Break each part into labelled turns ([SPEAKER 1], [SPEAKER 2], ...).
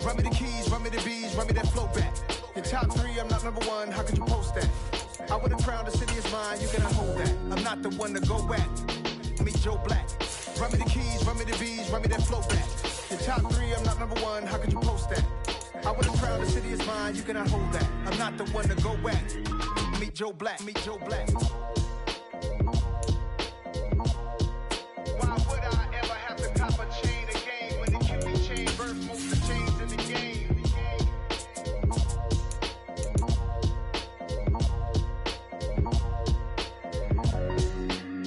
[SPEAKER 1] Run me the keys, run me the bees, run me that flow back. Your top 3, I'm not number 1, how could you post that? I would have crowned the city is mine, you cannot hold that. I'm not the one to go at. Meet Joe Black. Run me the keys, run me the bees, run me that flow back. Your top 3, I'm not number 1, how could you post that? I would have crowned the city is mine, you cannot hold that. I'm not the one to go at. Meet Joe Black, meet Joe Black. Why would I ever have to cop a chain again when the Cupid chain birth most of the chains in the game?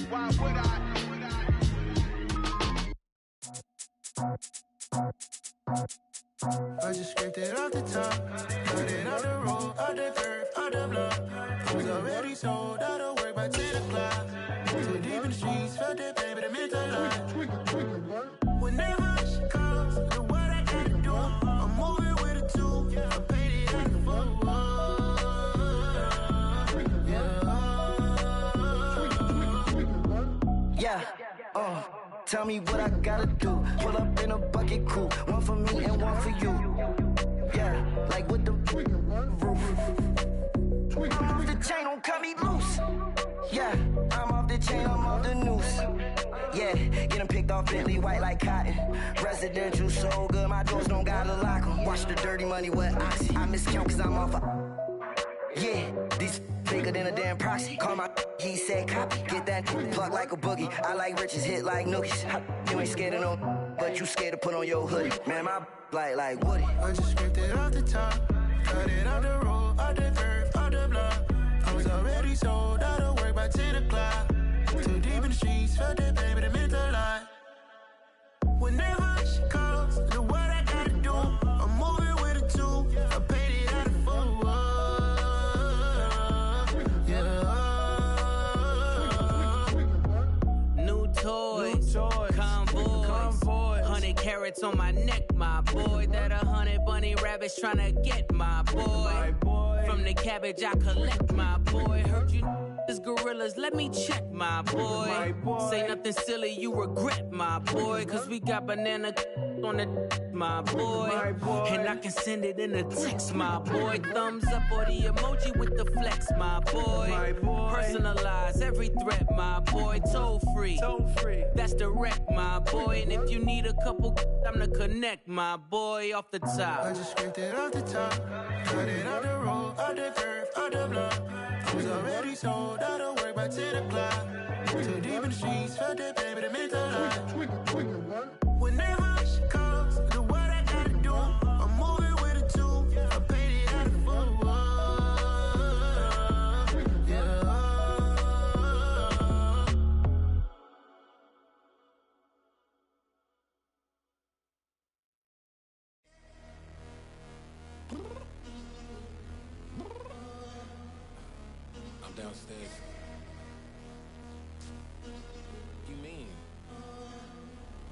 [SPEAKER 1] Why would I?
[SPEAKER 2] I just scraped it off the top, cut it on the road, on the curve, on the block. It was already sold, out of work by 10 o'clock. Too deep in the streets, felt that baby, the mental lie. Whenever she calls, the what I gotta do, I'm moving with a 2, I paid it out the phone. Yeah, tell me what I gotta do. Pull up in a bucket crew, one for me and one for you. Yeah, like with the roof. I'm off the chain, don't cut me loose. Yeah, I'm off the chain, I'm off the noose. Yeah, get them picked off Bentley, white like cotton. Residential, so good, my doors don't gotta lock them. Watch the dirty money with Oxy. I miscount cause I'm off a... Yeah, these bigger than a damn proxy. Call my he said copy. Get that plug like a boogie. I like riches, hit like nookies. You ain't scared of no, but you scared to put on your hoodie. Man, my like Woody. I just scraped it off the top, cut it on the road, on the curve, on the block. I was already sold, out of work by 10 o'clock. Too deep in the streets, felt that baby, the mental lie. Whenever she calls, the what I gotta do, I'm moving with a 2, I paid it out of 4.
[SPEAKER 3] Convoy, 100 carats on my neck, my boy. That 100 bunny rabbits tryna get my boy. From the cabbage I collect, my boy. Heard you is gorillas, let me check, my boy. Say nothing silly, you regret, my boy. Cause we got banana on the my boy. And I can send it in a text, my boy. Thumbs up or the emoji with the flex, my boy. Personalize every threat, my boy. Toll free, that's direct, my boy. And if you need a couple, I'm to connect, my boy, off the top.
[SPEAKER 2] I just scraped it off the top, cut it on the road, on the curve, on the block. I was already sold, out of work by 10 o'clock. Too deep in the streets, felt that baby, the mental lie. Whenever she calls, the what I gotta do, I'm moving with a 2, I paid it out of 4.
[SPEAKER 4] I'm downstairs. You mean?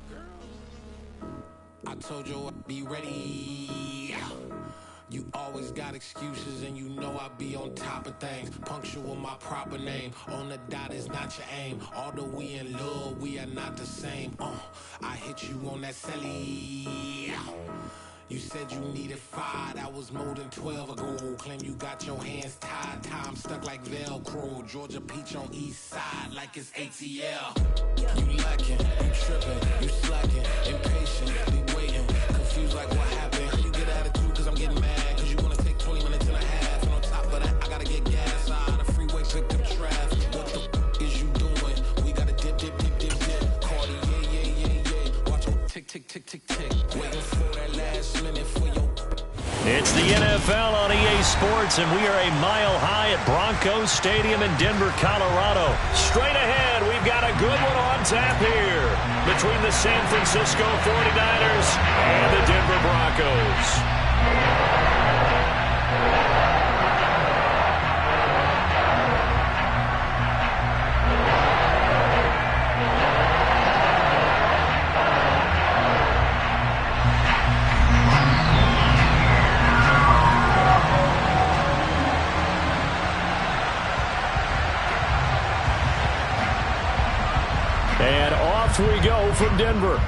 [SPEAKER 4] Girl, I told you I'd be ready. You always got excuses and you know I be on top of things. Punctual my proper name. On the dot is not your aim. Although we in love, we are not the same. I hit you on that celly. You said you needed 5, that was more than 12 ago. Claim you got your hands tied, time stuck like Velcro. Georgia Peach on east side like it's ATL. You lacking, you tripping, you slacking, impatient, be waiting, confused like what happened. You get attitude cause I'm getting mad, cause you wanna take 20 minutes and a half. And on top of that, I gotta get gas out of the freeway, pick up traffic. What the f is you doing? We gotta dip. Cardi, yeah. Watch your tick. Waiting for that last minute for your...
[SPEAKER 5] It's the NFL on EA Sports, and we are a mile high at Broncos Stadium in Denver, Colorado. Straight ahead, we've got a good one on tap here between the San Francisco 49ers and the Denver Broncos. And off we go from Denver.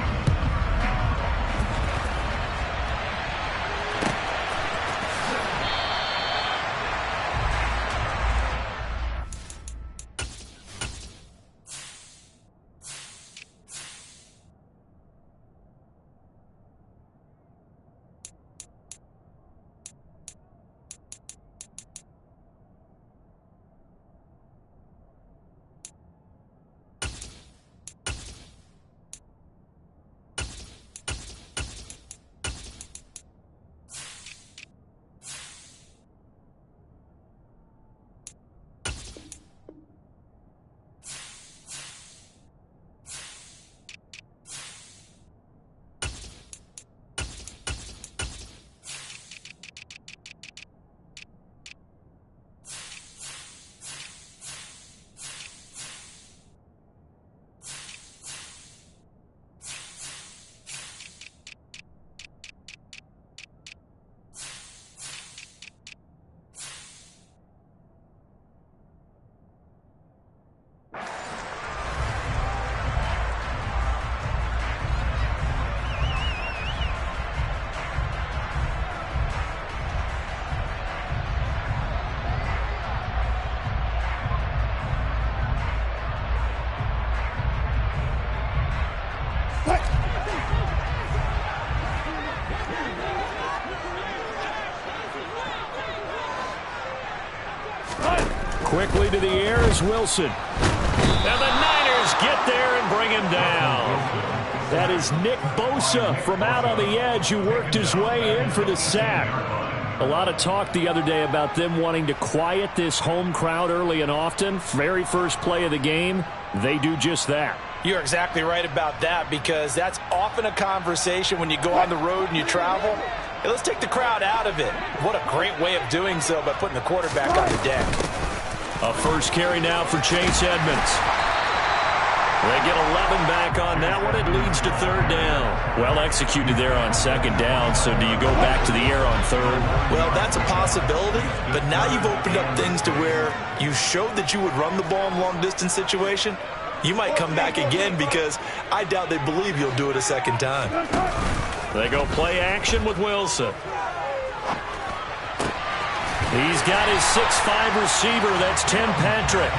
[SPEAKER 5] quickly to the air is Wilson. And the Niners get there and bring him down. That is Nick Bosa from out on the edge who worked his way in for the sack. A lot of talk the other day about them wanting to quiet this home crowd early and often. Very first play of the game, they do just that.
[SPEAKER 6] You're exactly right about that, because that's often a conversation when you go on the road and you travel. Hey, let's take the crowd out of it. What a great way of doing so by putting the quarterback on the deck.
[SPEAKER 5] A first carry now for Chase Edmonds. They get 11 back on that one. It leads to third down. Well executed there on second down, so do you go back to the air on third?
[SPEAKER 6] Well, that's a possibility, but now you've opened up things to where you showed that you would run the ball in long-distance situation. You might come back again, because I doubt they believe you'll do it a second time.
[SPEAKER 5] They go play action with Wilson. He's got his 6'5" receiver. That's Tim Patrick.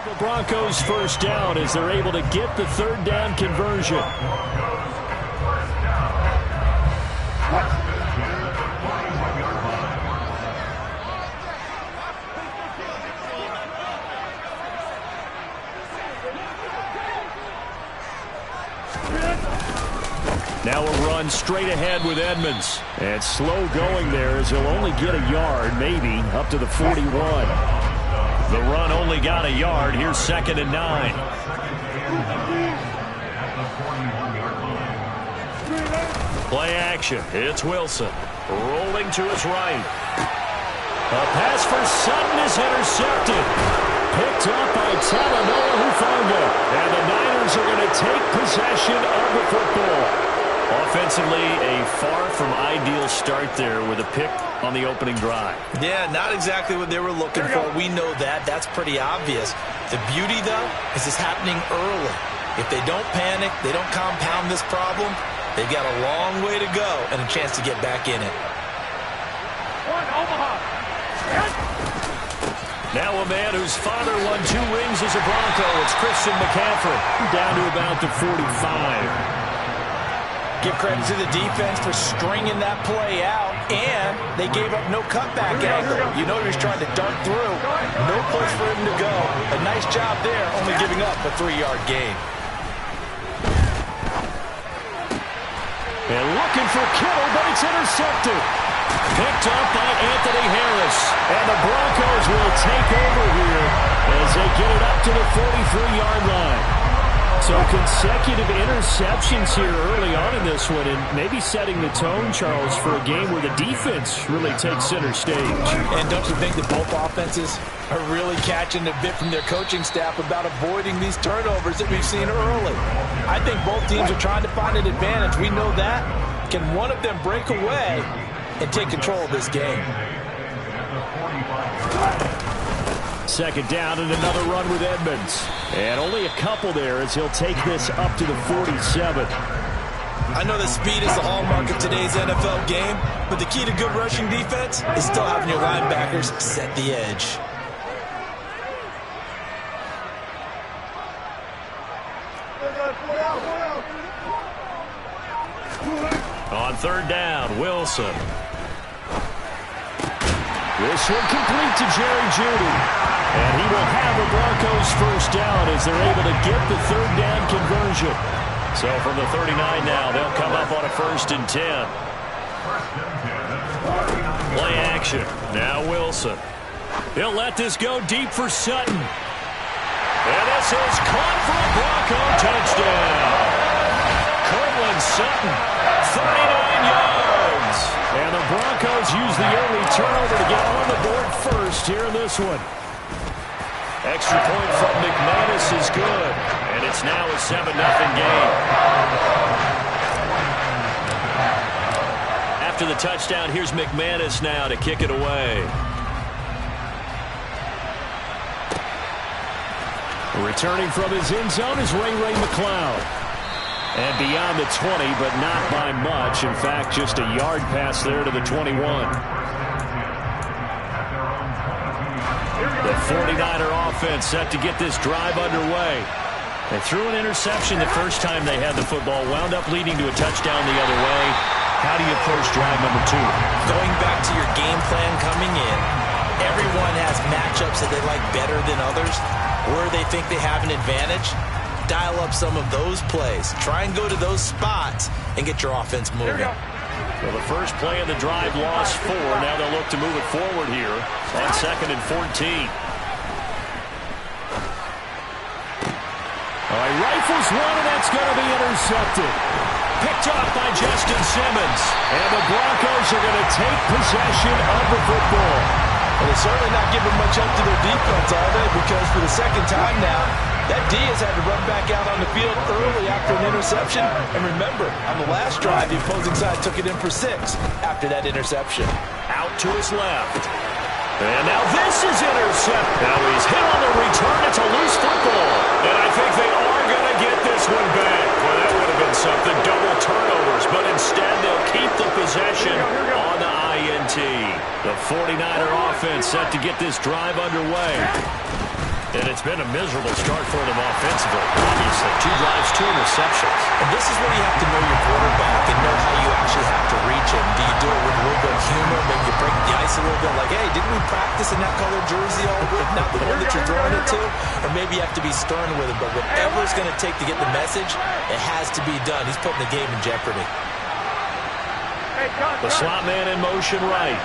[SPEAKER 5] The Broncos first down as they're able to get the third down conversion. Now a run straight ahead with Edmonds. And slow going there as he'll only get a yard, maybe up to the 41. The run only got a yard. Here's 2nd and 9. Play action. It's Wilson. Rolling to his right. A pass for Sutton is intercepted. Picked up by Talanoa Hufanga. And the Niners are going to take possession of the football. Offensively, a far from ideal start there with a pick on the opening drive. Yeah, not exactly what they were looking for. We know that. That's pretty obvious. The beauty, though, is it's happening early. If they don't panic, they don't compound this problem, they've got a long way to go and a chance to get back in it. Now a man whose father won 2 rings as a Bronco. It's Christian McCaffrey, down to about the 45. Give credit to the defense for stringing that play out, and they gave up no cutback angle. You know he was trying to dart through. No place for him to go. A nice job there, only giving up a 3-yard gain. And looking for Kittle, but it's intercepted. Picked up by Anthony Harris. And the Broncos will take over here as they get it up to the 43-yard line. So consecutive interceptions here early on in this one, and maybe setting the tone, Charles, for a game where the defense really takes center stage. And don't you think that both offenses are really catching a bit from their coaching staff about avoiding these turnovers that we've seen early? I think both teams are trying to find an advantage. We know that. Can one of them break away and take control of this game? 2nd down and another run with Edmonds. And only a couple there as he'll take this up to the 47. I know that speed is the hallmark of today's NFL game, but the key to good rushing defense is still having your linebackers set the edge. On 3rd down, Wilson. This one complete to Jerry Jeudy. And he will have the Broncos first down as they're able to get the third down conversion. So from the 39 now, they'll come up on a 1st and 10. Play action. Now Wilson. He'll let this go deep for Sutton. And this is caught for a Bronco touchdown. Courtland Sutton, 39 yards. And the Broncos use the early turnover to get on the board first here in this one. Extra point from McManus is good. And it's now a 7-0 game. After the touchdown, here's McManus now to kick it away. Returning from his end zone is Ray McCloud. And beyond the 20, but not by much. In fact, just a yard pass there to the 21. The 49er offense set to get this drive underway. They threw an interception the first time they had the football, wound up leading to a touchdown the other way. How do you approach drive number 2?
[SPEAKER 6] Going back to your game plan coming in, everyone has matchups that they like better than others, where they think they have an advantage. Dial up some of those plays. Try and go to those spots and get your offense moving.
[SPEAKER 5] Well, the first play of the drive lost 4. Now they'll look to move it forward here on 2nd and 14. All right, rifles one, and that's going to be intercepted. Picked off by Justin Simmons. And the Broncos are going to take possession of the football.
[SPEAKER 6] Well, they're certainly not giving much up to their defense, are they? Because for the second time now, that D has had to run back out on the field early after an interception. And remember, on the last drive, the opposing side took it in for 6 after that interception.
[SPEAKER 5] Out to his left. And now this is intercepted. Now he's hit on the return. It's a loose football. And I think they are going to get this one back. Well, that would have been something. Double turnovers. But instead, they'll keep the possession on the INT. The 49er offense set to get this drive underway. And it's been a miserable start for them offensively. Obviously, 2 drives, 2 interceptions.
[SPEAKER 6] And this is where you have to know your quarterback and know how you actually have to reach him. Do you do it with a little bit of humor? Maybe you break the ice a little bit like, hey, didn't we practice in that colored jersey all week? Not the one that you're throwing it to? Or maybe you have to be stern with him. But whatever it's going to take to get the message, it has to be done. He's putting the game in jeopardy.
[SPEAKER 5] The slot man in motion right.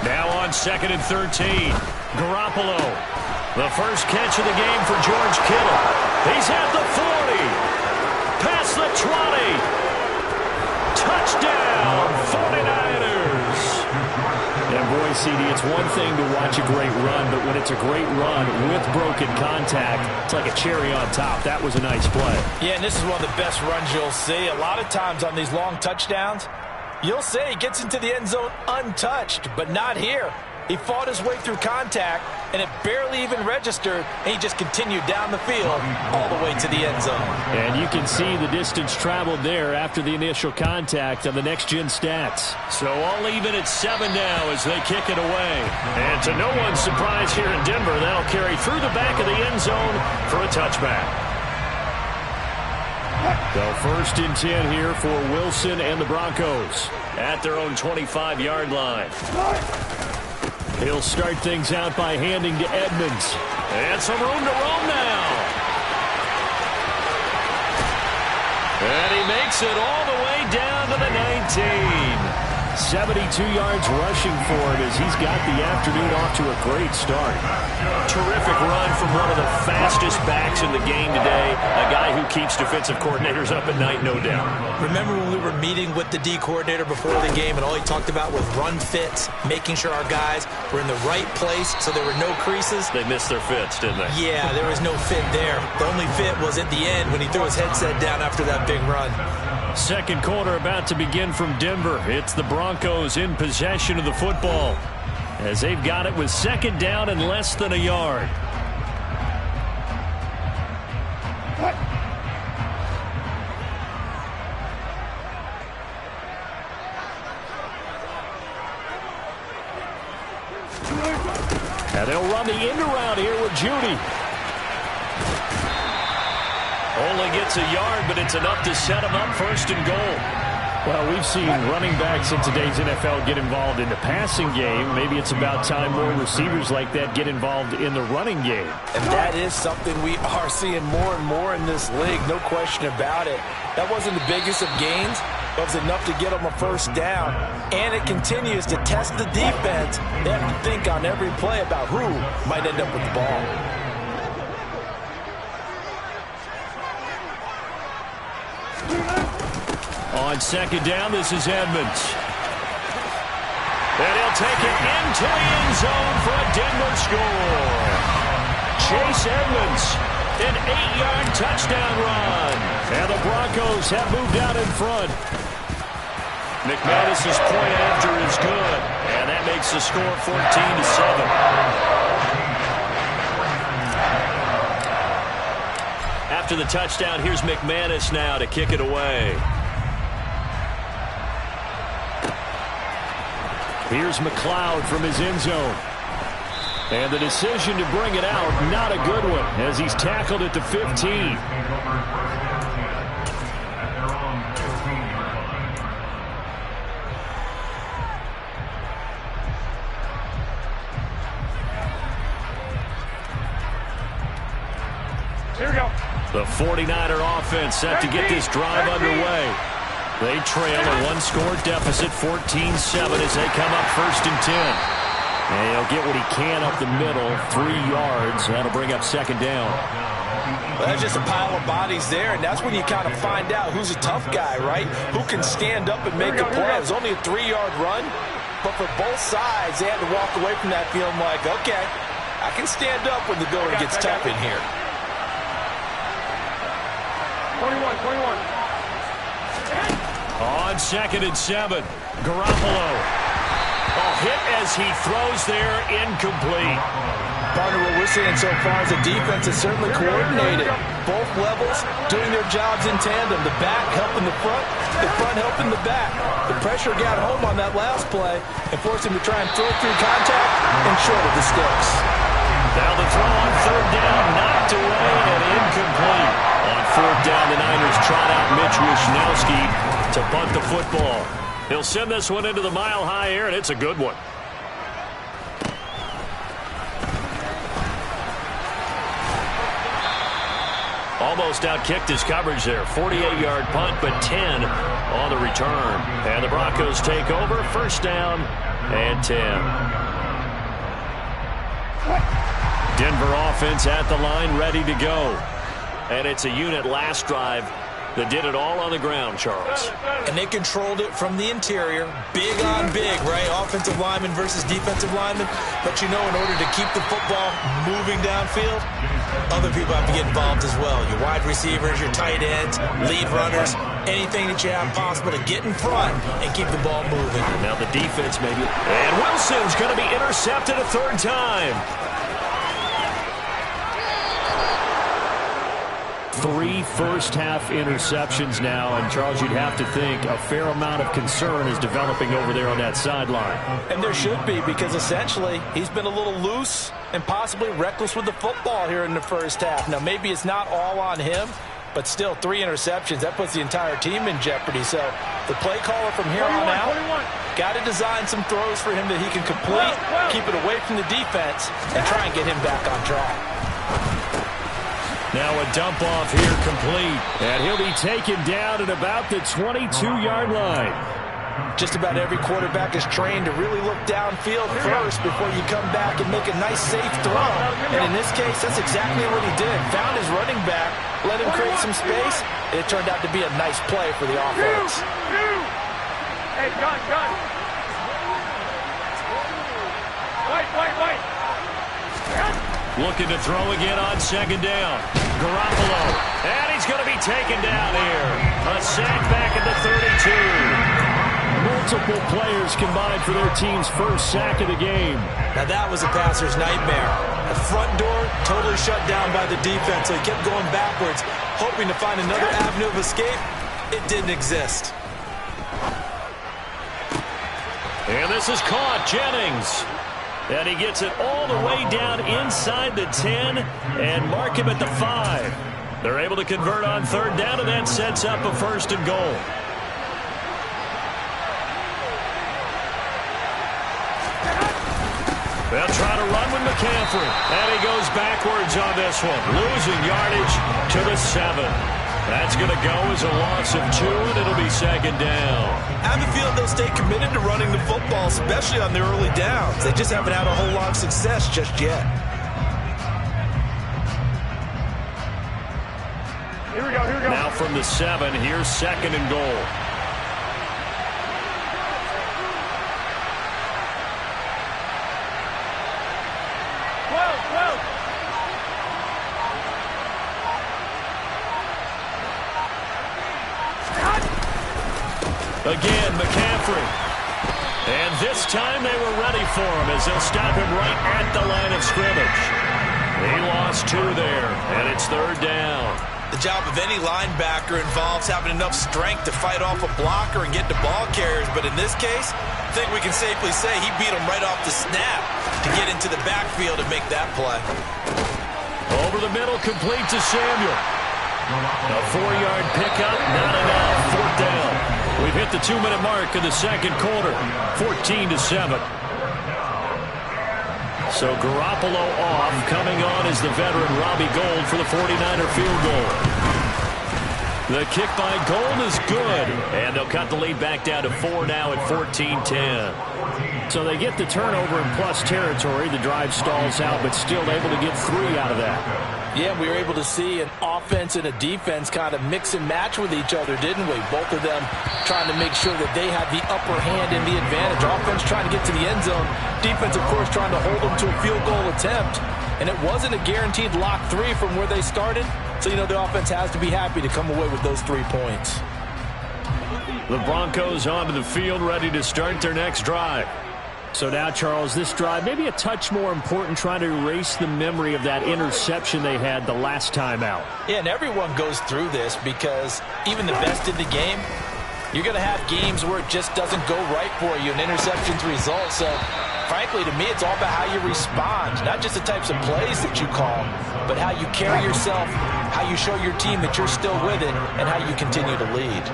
[SPEAKER 5] Now on 2nd and 13. Garoppolo. The first catch of the game for George Kittle. He's at the 40. Past the 20. Touchdown, 49ers. And boy, CD, it's one thing to watch a great run, but when it's a great run with broken contact, it's like a cherry on top. That was a nice play.
[SPEAKER 6] Yeah, and this is one of the best runs you'll see. A lot of times on these long touchdowns, you'll say he gets into the end zone untouched, but not here. He fought his way through contact, and it barely even registered, and he just continued down the field all the way to the end zone.
[SPEAKER 5] And you can see the distance traveled there after the initial contact on the next-gen stats. So all even at 7 now as they kick it away. And to no one's surprise here in Denver, that'll carry through the back of the end zone for a touchback. So 1st and 10 here for Wilson and the Broncos at their own 25-yard line. He'll start things out by handing to Edmonds. And some room to roam now. And he makes it all the way down to the 19. 72 yards rushing for him as he's got the afternoon off to a great start. Terrific run from one of the fastest backs in the game today. A guy who keeps defensive coordinators up at night, no doubt.
[SPEAKER 6] Remember when we were meeting with the D coordinator before the game and all he talked about was run fits, making sure our guys were in the right place so there were no creases?
[SPEAKER 5] They missed their fits, didn't they?
[SPEAKER 6] Yeah, there was no fit there. The only fit was at the end when he threw his headset down after that big run.
[SPEAKER 5] Second quarter about to begin from Denver. It's the Broncos in possession of the football as they've got it with 2nd down and less than a yard. And they'll run the end around here with Judy. Only gets a yard, but it's enough to set him up 1st and goal. Well, we've seen running backs in today's NFL get involved in the passing game. Maybe it's about time more receivers like that get involved in the running game.
[SPEAKER 6] And that is something we are seeing more and more in this league, no question about it. That wasn't the biggest of gains, but it was enough to get them a first down. And it continues to test the defense. They have to think on every play about who might end up with the ball.
[SPEAKER 5] On second down, this is Edmonds. And he'll take it into the end zone for a Denver score. Chase Edmonds, an 8-yard touchdown run. And the Broncos have moved out in front. McManus's point after is good. And that makes the score 14-7. After the touchdown, here's McManus now to kick it away. Here's McLeod from his end zone. And the decision to bring it out, not a good one, as he's tackled at the 15.
[SPEAKER 7] Here we go.
[SPEAKER 5] The 49er offense set to get this drive underway. They trail a one-score deficit, 14-7, as they come up 1st and 10. And he'll get what he can up the middle, 3 yards. That'll bring up second down.
[SPEAKER 6] Well, that's just a pile of bodies there, and that's when you kind of find out who's a tough guy, right? Who can stand up and make a play. It was only a 3-yard run, but for both sides, they had to walk away from that feeling like, okay, I can stand up when the going gets tough in here.
[SPEAKER 7] 21.
[SPEAKER 5] On 2nd and 7, Garoppolo. Hit as he throws there, incomplete.
[SPEAKER 6] Partner, what we're seeing so far is the defense is certainly coordinated. Both levels doing their jobs in tandem. The back helping the front helping the back. The pressure got home on that last play and forced him to try and throw through contact and short of the sticks.
[SPEAKER 5] Now the throw on 3rd down, knocked away and incomplete. On 4th down, the Niners trot out Mitch Wishnowsky to punt the football. He'll send this one into the mile-high air, and it's a good one. Almost outkicked his coverage there. 48-yard punt, but 10 on the return. And the Broncos take over. 1st down and 10. Denver offense at the line, ready to go. And it's a unit last drive that did it all on the ground, Charles.
[SPEAKER 6] And they controlled it from the interior. Big on big, right? Offensive lineman versus defensive lineman. But you know, in order to keep the football moving downfield, other people have to get involved as well. Your wide receivers, your tight ends, lead runners, anything that you have possible to get in front and keep the ball moving.
[SPEAKER 5] Now the defense maybe. And Wilson's going to be intercepted a 3rd time. 3 first-half interceptions now, and Charles, you'd have to think a fair amount of concern is developing over there on that sideline.
[SPEAKER 6] And there should be, because essentially he's been a little loose and possibly reckless with the football here in the first half. Now, maybe it's not all on him, but still 3 interceptions. That puts the entire team in jeopardy. So the play caller from here on out got to design some throws for him that he can complete, keep it away from the defense, and try and get him back on track.
[SPEAKER 5] Now a dump off here complete, and he'll be taken down at about the 22-yard line.
[SPEAKER 6] Just about every quarterback is trained to really look downfield first before you come back and make a nice, safe throw. And in this case, that's exactly what he did. Found his running back, let him create some space, and it turned out to be a nice play for the offense.
[SPEAKER 7] Hey, gun. White.
[SPEAKER 5] Looking to throw again on 2nd down. Garoppolo. And he's going to be taken down here. A sack back at the 32. Multiple players combined for their team's first sack of the game.
[SPEAKER 6] Now that was a passer's nightmare. The front door totally shut down by the defense, so he kept going backwards, hoping to find another avenue of escape. It didn't exist.
[SPEAKER 5] And this is caught. Jennings. And he gets it all the way down inside the 10 and mark him at the 5. They're able to convert on 3rd down, and that sets up a 1st and goal. They'll try to run with McCaffrey. And he goes backwards on this one. Losing yardage to the 7. That's going to go as a loss of 2, and it'll be second down.
[SPEAKER 6] I have a feeling they'll stay committed to running the football, especially on their early downs. They just haven't had a whole lot of success just yet.
[SPEAKER 7] Here we go, here we go.
[SPEAKER 5] Now from the 7, here's second and goal. Again, McCaffrey. And this time they were ready for him as they'll stop him right at the line of scrimmage. He lost 2 there, and it's third down.
[SPEAKER 6] The job of any linebacker involves having enough strength to fight off a blocker and get to ball carriers. But in this case, I think we can safely say he beat him right off the snap to get into the backfield and make that play.
[SPEAKER 5] Over the middle, complete to Samuel. A 4-yard pickup, not enough. Fourth down. We've hit the 2-minute mark in the second quarter. 14-7. So Garoppolo off. Coming on is the veteran Robbie Gould for the 49er field goal. The kick by Gould is good. And they'll cut the lead back down to 4 now at 14-10. So they get the turnover in plus territory. The drive stalls out, but still able to get 3 out of that.
[SPEAKER 6] Yeah, we were able to see an offense and a defense kind of mix and match with each other, didn't we? Both of them trying to make sure that they had the upper hand and the advantage. Offense trying to get to the end zone. Defense, of course, trying to hold them to a field goal attempt. And it wasn't a guaranteed lock 3 from where they started. So, you know, the offense has to be happy to come away with those 3 points.
[SPEAKER 5] The Broncos onto the field, ready to start their next drive. So now, Charles, this drive maybe a touch more important, trying to erase the memory of that interception they had the last time out.
[SPEAKER 6] Yeah, and everyone goes through this because even the best in the game, you're going to have games where it just doesn't go right for you, and interceptions result. So, frankly, to me, it's all about how you respond, not just the types of plays that you call, but how you carry yourself, how you show your team that you're still with it, and how you continue to lead.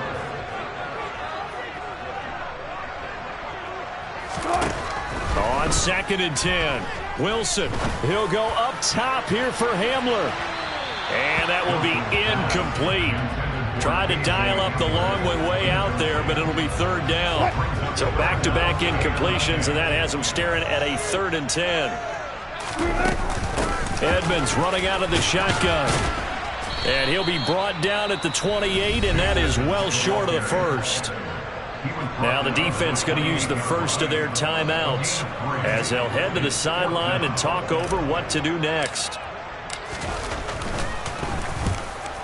[SPEAKER 5] On 2nd and 10, Wilson. He'll go up top here for Hamler. And that will be incomplete. Tried to dial up the long way out there, but it'll be third down. So back-to-back incompletions, and that has him staring at a 3rd and 10. Edmonds running out of the shotgun. And he'll be brought down at the 28, and that is well short of the first. Now the defense going to use the first of their timeouts as they'll head to the sideline and talk over what to do next.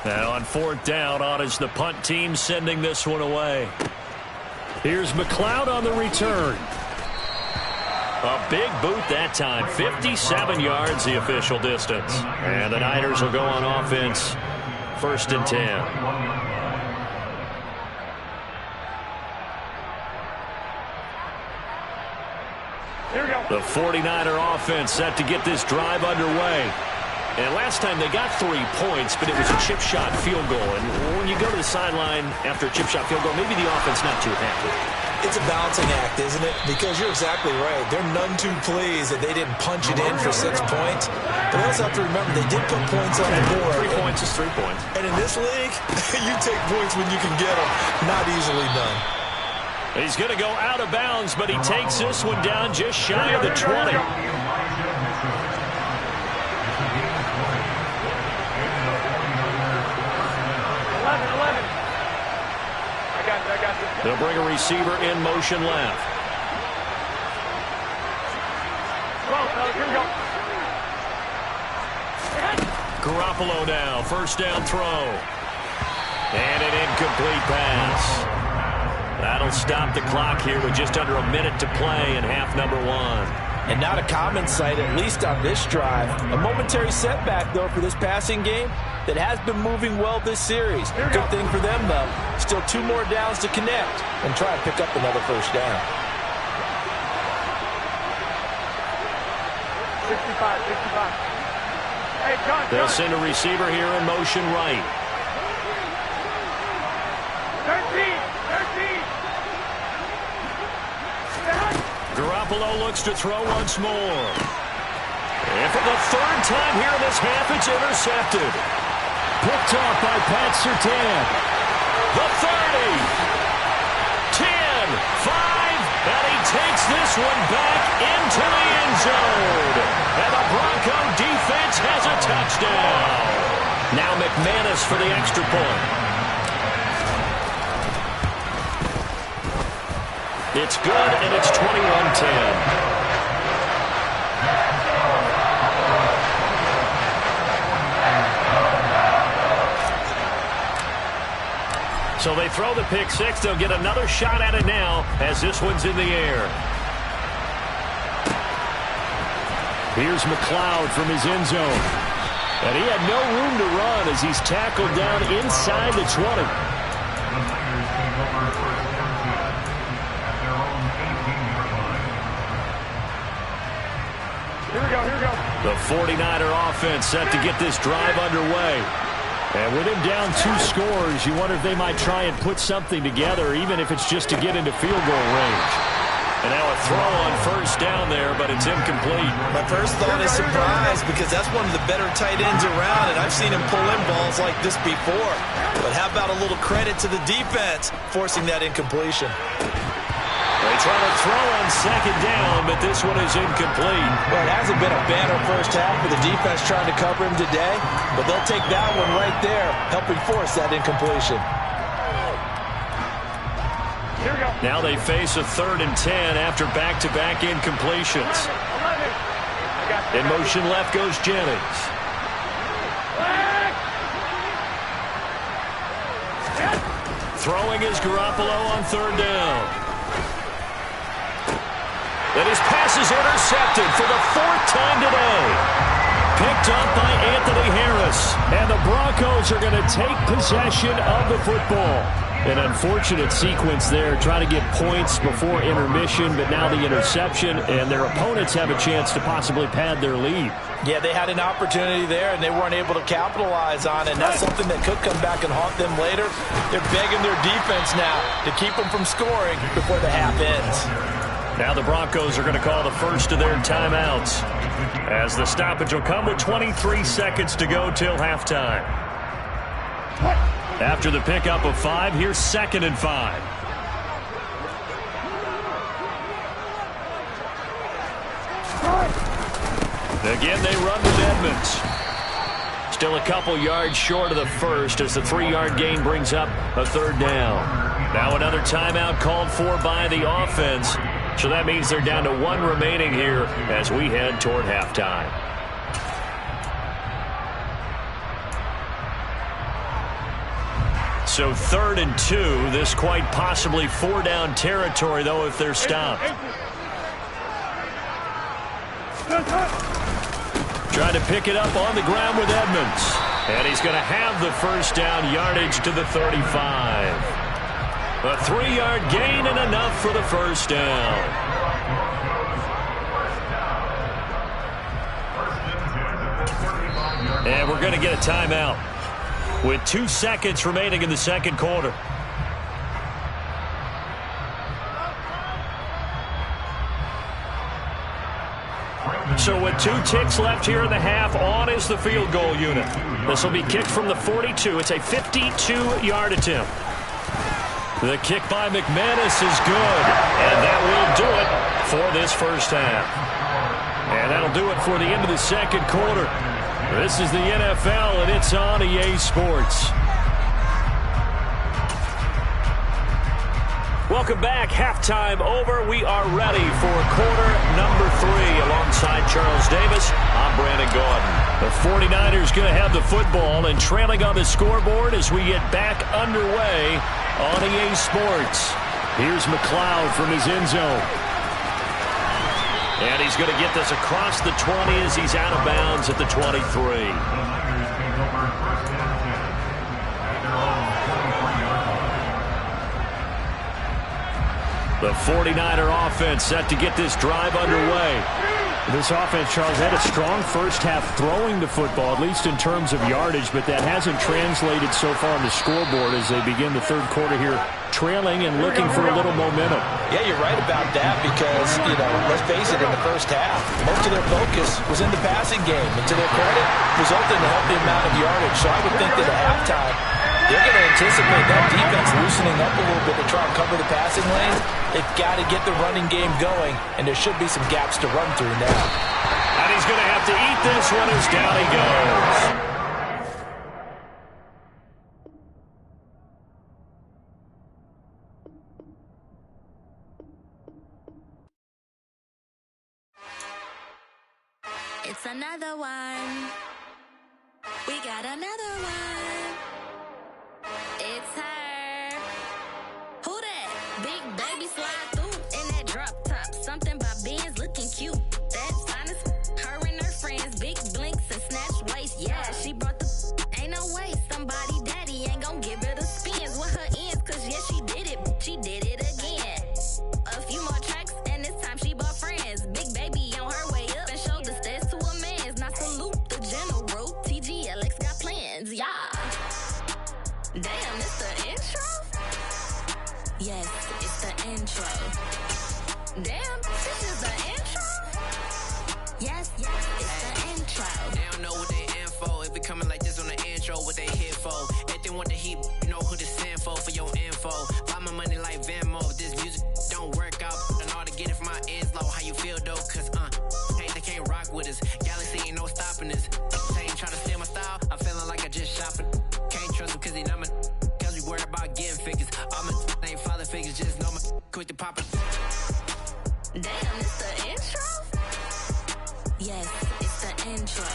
[SPEAKER 5] Now on 4th down, on is the punt team sending this one away. Here's McLeod on the return. A big boot that time. 57 yards the official distance. And the Niners will go on offense. 1st and 10. The 49er offense set to get this drive underway. And last time they got 3 points, but it was a chip shot field goal. And when you go to the sideline after a chip shot field goal, maybe the offense not too happy.
[SPEAKER 6] It's a balancing act, isn't it? Because you're exactly right. They're none too pleased that they didn't punch it in for 6 points. But we also have to remember they did put points on the board.
[SPEAKER 5] 3 points is 3 points.
[SPEAKER 6] And in this league, you take points when you can get them. Not easily done.
[SPEAKER 5] He's going to go out of bounds, but he takes this one down just shy of the 20. They'll bring a receiver in motion left. Garoppolo now, 1st down throw. And an incomplete pass. That'll stop the clock here with just under a minute to play in half number 1.
[SPEAKER 6] And not a common sight, at least on this drive. A momentary setback, though, for this passing game that has been moving well this series. Good thing for them, though. Still 2 more downs to connect and try and pick up another 1st down.
[SPEAKER 7] 65. Hey, John.
[SPEAKER 5] They'll send a receiver here in motion right. 13. Garoppolo looks to throw once more. And for the third time here in this half, it's intercepted. Picked off by Pat Surtain. The 30. 10, 5, and he takes this one back into the end zone. And the Bronco defense has a touchdown. Now McManus for the extra point. It's good, and it's 21-10. So they throw the pick six. They'll get another shot at it now as this one's in the air. Here's McLeod from his end zone. And he had no room to run as he's tackled down inside the 20.
[SPEAKER 7] Here we go, here we go.
[SPEAKER 5] The 49er offense set to get this drive underway. And with him down 2 scores, you wonder if they might try and put something together, even if it's just to get into field goal range. And now a throw on first down there, but it's incomplete.
[SPEAKER 6] My first thought is surprise, because that's one of the better tight ends around, and I've seen him pull in balls like this before. But how about a little credit to the defense forcing that incompletion?
[SPEAKER 5] They try to throw on second down, but this one is incomplete.
[SPEAKER 6] Well, it hasn't been a banner first half for the defense trying to cover him today, but they'll take that one right there, helping force that incompletion.
[SPEAKER 7] Here we go.
[SPEAKER 5] Now they face a 3rd and 10 after back-to-back incompletions.
[SPEAKER 7] 11.
[SPEAKER 5] In motion left goes Jennings. Throwing is Garoppolo on 3rd down. And his pass is intercepted for the 4th time today. Picked up by Anthony Harris. And the Broncos are going to take possession of the football. An unfortunate sequence there, trying to get points before intermission, but now the interception, and their opponents have a chance to possibly pad their lead.
[SPEAKER 6] Yeah, they had an opportunity there, and they weren't able to capitalize on it, and that's something that could come back and haunt them later. They're begging their defense now to keep them from scoring before the half ends.
[SPEAKER 5] Now the Broncos are going to call the first of their timeouts, as the stoppage will come with 23 seconds to go till halftime. After the pickup of 5, here's 2nd and 5. Again, they run with Edmonds. Still a couple yards short of the first as the 3-yard gain brings up a 3rd down. Now another timeout called for by the offense. So that means they're down to 1 remaining here as we head toward halftime. So 3rd and 2. This quite possibly 4-down territory, though, if they're stopped. Trying to pick it up on the ground with Edmonds. And he's going to have the first down yardage to the 35. A 3-yard gain and enough for the first down. And we're going to get a timeout with 2 seconds remaining in the second quarter. So with 2 ticks left here in the half, on is the field goal unit. This will be kicked from the 42. It's a 52-yard attempt. The kick by McManus is good, and that will do it for this first half. And that'll do it for the end of the second quarter. This is the NFL, and it's on EA Sports. Welcome back. Halftime over. We are ready for quarter number 3. Alongside Charles Davis, I'm Brandon Gaudin. The 49ers going to have the football and trailing on the scoreboard as we get back underway on EA Sports. Here's McLeod from his end zone. And he's going to get this across the 20 as he's out of bounds at the 23. The 49er offense set to get this drive underway. This offense, Charles, had a strong first half throwing the football, at least in terms of yardage, but that hasn't translated so far on the scoreboard as they begin the third quarter here, trailing and looking for a little momentum.
[SPEAKER 6] Yeah, you're right about that because, let's face it, in the first half, most of their focus was in the passing game. And to their credit, resulted in a healthy amount of yardage. So I would think that at halftime, they're going to anticipate that defense loosening up a little bit to try and cover the passing lanes. They've got to get the running game going, and there should be some gaps to run through now.
[SPEAKER 5] And he's going to have to eat this one as down he goes.
[SPEAKER 8] It's another one. We got another one. It's her. Who that? Big baby slide through in that drop top. Something by Benz looking cute. That's honest. Her and her friends, big blinks and snatch waist. Yeah, she brought the. Ain't no way. Somebody daddy ain't gon' give her the spins with her ends. Cause yeah, she did it. She did it again. A few more tracks and this time she bought friends. Big baby on her way up and showed the stairs to a man's. Now salute the general. TGLX got plans. Yeah. Damn, it's the intro? Yes, it's the intro. Damn, this is the intro? Yes, it's the intro.
[SPEAKER 3] They don't know what they in for. If it coming like this on the intro, what they here for? If they want the heat, you know who to send for your info. Buy my money like Venmo. If this music don't work out, and all to get it from my ends low. How you feel though? Cause hey, they can't rock with us. Galaxy ain't no stopping this. They ain't trying to steal my style. I'm feeling like I just shopping. Can't trust them cause they not my. Cause we worried about getting figures. All my ain't father figures. Just know my quick to pop it.
[SPEAKER 8] Damn, it's the intro? Yes, it's the intro.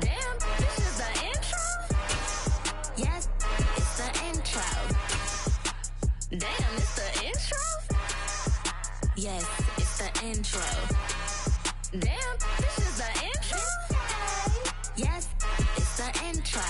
[SPEAKER 8] Damn, this is the intro? Yes, it's the intro. Damn, it's the intro? Yes, it's the intro. Damn, this is the intro? Yes, it's the intro.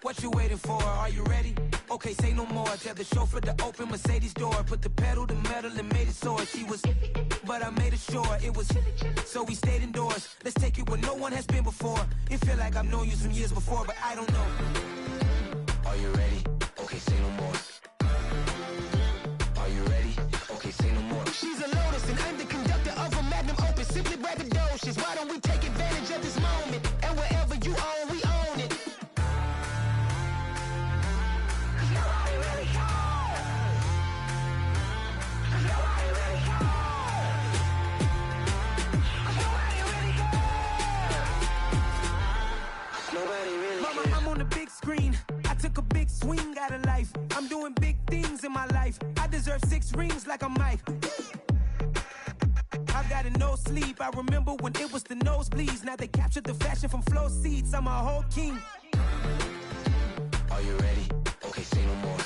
[SPEAKER 1] What you waiting for? Are you ready? Okay, say no more. Tell the chauffeur to open Mercedes door. Put the pedal to metal and made it soar. She was, but I made it sure it was. So we stayed indoors. Let's take it where no one has been before. It feel like I've known you some years before, but I don't know. Are you ready? Okay, say no more. Are you ready? Okay, say no more. She's a Lotus and I'm the conductor of a Magnum Opus. Simply braggadocious. Why don't we take advantage of this moment? And wherever you own, we own it. Mama, I'm on the big screen. I took a big swing out of life. I'm doing big things in my life. I deserve 6 rings like I'm Mike. I've got no sleep. I remember when it was the nosebleeds. Now they captured the fashion from flow seats. I'm a whole king. Are you ready? Okay, say no more.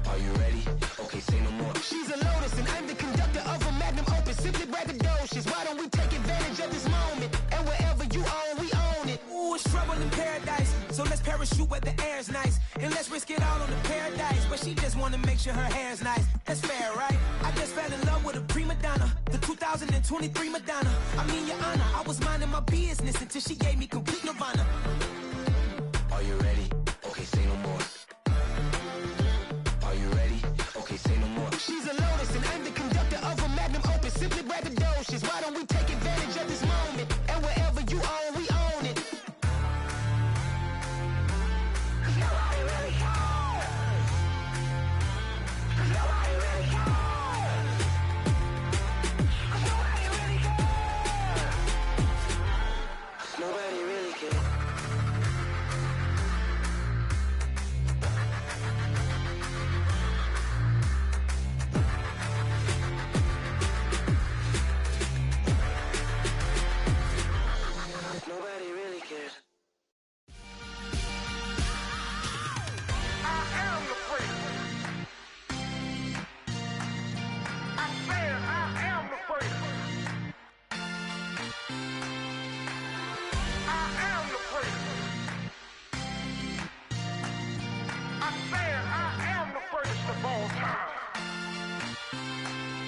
[SPEAKER 1] Are you ready? Okay, say no more. She's a Lotus and I'm the conductor of a Magnum Opus. Simply braggadocious. Why don't we take advantage of this moment? And wherever you own, we own it. Ooh, it's trouble in paradise. So let's parachute where the air's nice. And let's risk it all on the paradise. But she just wanna make sure her hair's nice. That's fair, right? I just fell in love with a prima donna. The 2023 Madonna. I mean, your honor, I was minding my business until she gave me complete nirvana. Are you ready? Okay, say no more. Are you ready? Okay, say no more. She's a Lotus and I'm the conductor of a Magnum Opus. Simply braggadocious. Why don't we take advantage of this moment? And wherever you own, we own it. Nobody really cares. Nobody really cares. Nobody really cares. Nobody really cares.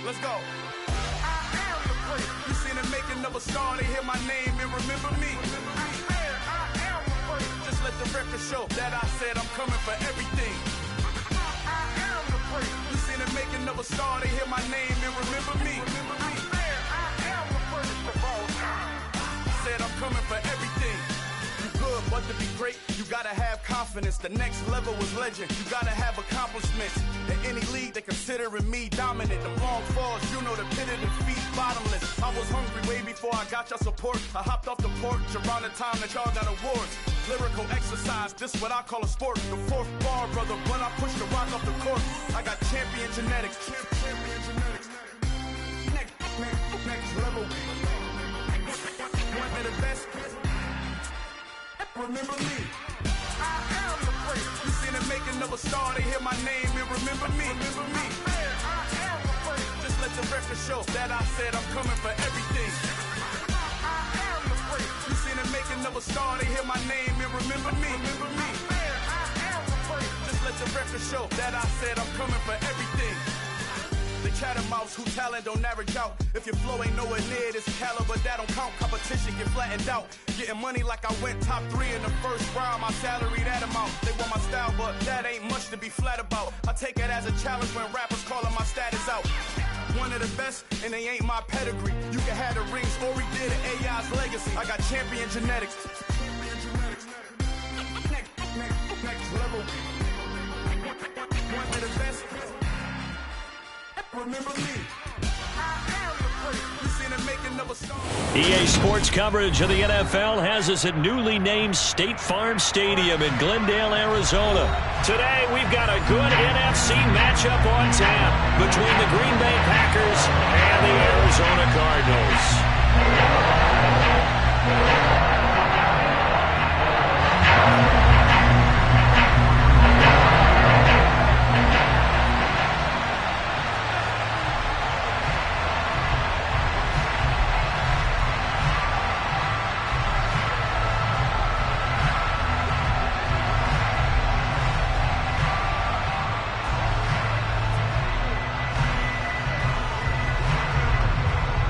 [SPEAKER 1] Let's go. You seen the making of a star, they hear my name and remember me. Just let the record show that I said I'm coming for everything. You seen the making of a star, they hear my name and remember me. Said I'm coming for everything. You good, but to be great, you gotta have confidence. The next level was legend. You gotta have accomplishments. In any league, they considering me dominant. The long falls, you know the pit of defeat, bottomless. I was hungry way before I got your support. I hopped off the porch around the time that y'all got awards. Lyrical exercise, this what I call a sport. The fourth bar, brother, when I push the rock off the court. I got champion genetics. Champion genetics. Next level. One of the best. Remember me. I am the prince. You seen the making of a star, they hear my name and remember me. Remember me. I am the prince. Just let the record show that I said I'm coming for everything. I am the prince. You seen the making of a star, they hear my name and remember me. Remember me. I am the prince. Just let the record show that I said I'm coming for everything. The chattermouths who talent don't average out. If your flow ain't nowhere near this caliber, that don't count. Competition get flattened out. Getting money like I went top 3 in the first round. My salary that amount. They want my style, but that ain't much to be flat about. I take it as a challenge when rappers calling my status out. One of the best, and they ain't my pedigree. You can have the rings, or we did an AI's legacy. I got champion genetics. Next level. One of the best. Remember me.
[SPEAKER 5] EA Sports coverage of the NFL has us at newly named State Farm Stadium in Glendale, Arizona. Today, we've got a good NFC matchup on tap between the Green Bay Packers and the Arizona Cardinals.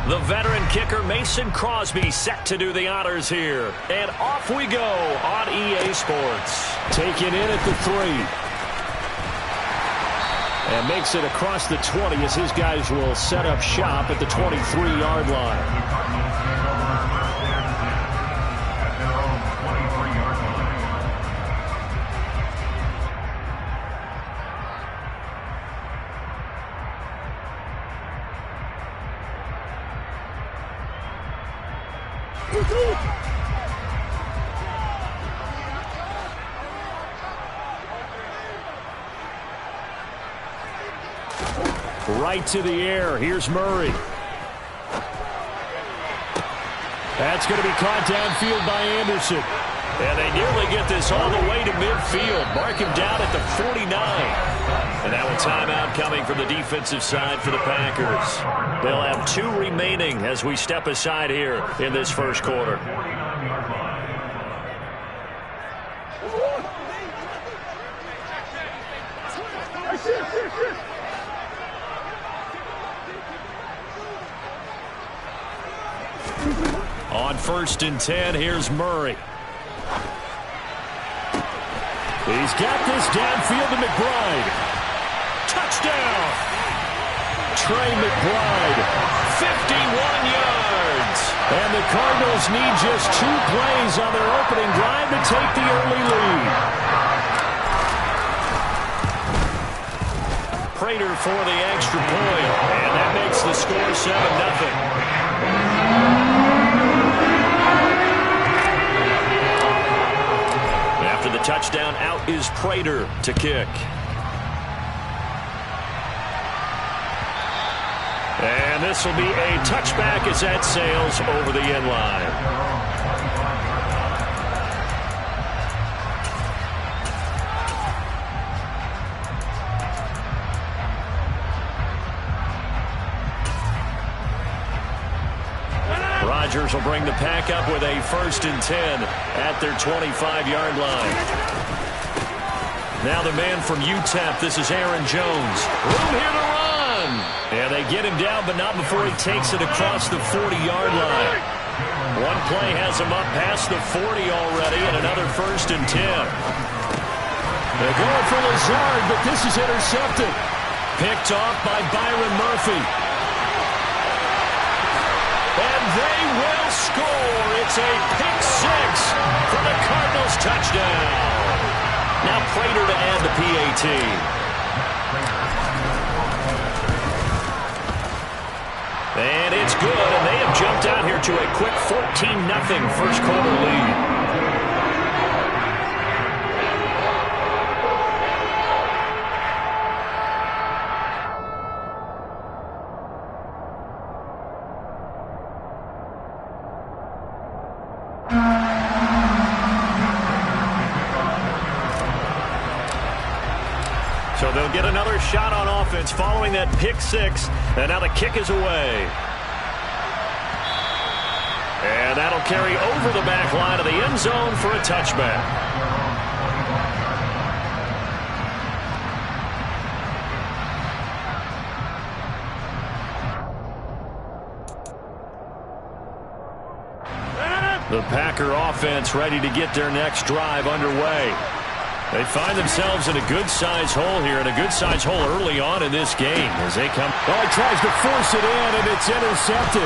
[SPEAKER 5] The veteran kicker Mason Crosby set to do the honors here. And off we go on EA Sports. Taken in at the 3. And makes it across the 20 as his guys will set up shop at the 23-yard line. Right to the air. Here's Murray. That's going to be caught downfield by Anderson. And they nearly get this all the way to midfield. Mark him down at the 49. And now a timeout coming from the defensive side for the Packers. They'll have 2 remaining as we step aside here in this first quarter. On 1st and 10, here's Murray. He's got this downfield to McBride. Touchdown! Trey McBride, 51 yards. And the Cardinals need just 2 plays on their opening drive to take the early lead. Prater for the extra point. And that makes the score 7-0. After the touchdown, out is Prater to kick. And this will be a touchback as that sails over the end line. Rodgers will bring the Pack up with a 1st and 10 at their 25-yard line. Now the man from UTEP, this is Aaron Jones. Room here to run. And And they get him down, but not before he takes it across the 40-yard line. One play has him up past the 40 already, and another 1st and 10.
[SPEAKER 9] They're going for Lazard, but this is intercepted.
[SPEAKER 5] Picked off by Byron Murphy. And they will score. It's a pick 6 for the Cardinals touchdown. Now Prater to add the PAT. And it's good, and they have jumped out here to a quick 14-0 first quarter lead. So they'll get another shot on offense following that pick 6. And now the kick is away. And that'll carry over the back line of the end zone for a touchback. The Packer offense ready to get their next drive underway. They find themselves in a good-sized hole here, and a good-sized hole early on in this game as they come.
[SPEAKER 9] Oh, he tries to force it in, and it's intercepted.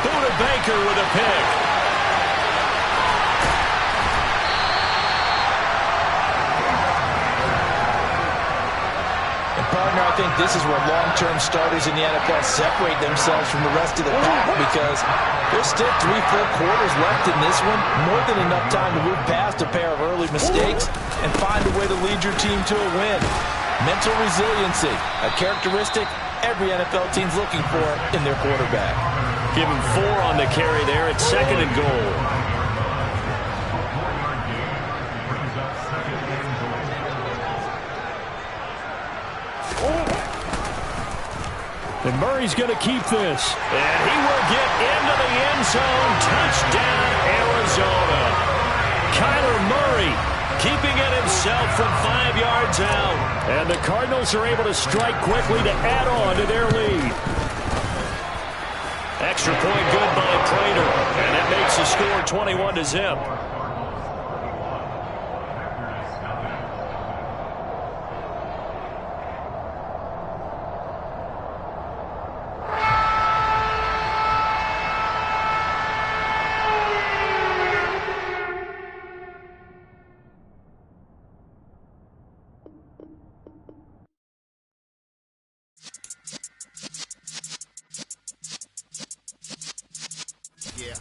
[SPEAKER 5] Buda Baker with a pick.
[SPEAKER 6] And, partner, I think this is where long-term starters in the NFL separate themselves from the rest of the pack because there's still 3 full quarters left in this one. More than enough time to move past a pair of early mistakes and find a way to lead your team to a win. Mental resiliency, a characteristic every NFL team's looking for in their quarterback.
[SPEAKER 5] Give him 4 on the carry there at 2nd and goal.
[SPEAKER 9] And Murray's going to keep this.
[SPEAKER 5] And he will get into the end zone. Touchdown, Arizona. Kyler Murray keeping it himself from 5 yards out. And the Cardinals are able to strike quickly to add on to their lead. Extra point good by Prater. And that makes the score 21-0.
[SPEAKER 1] Yeah.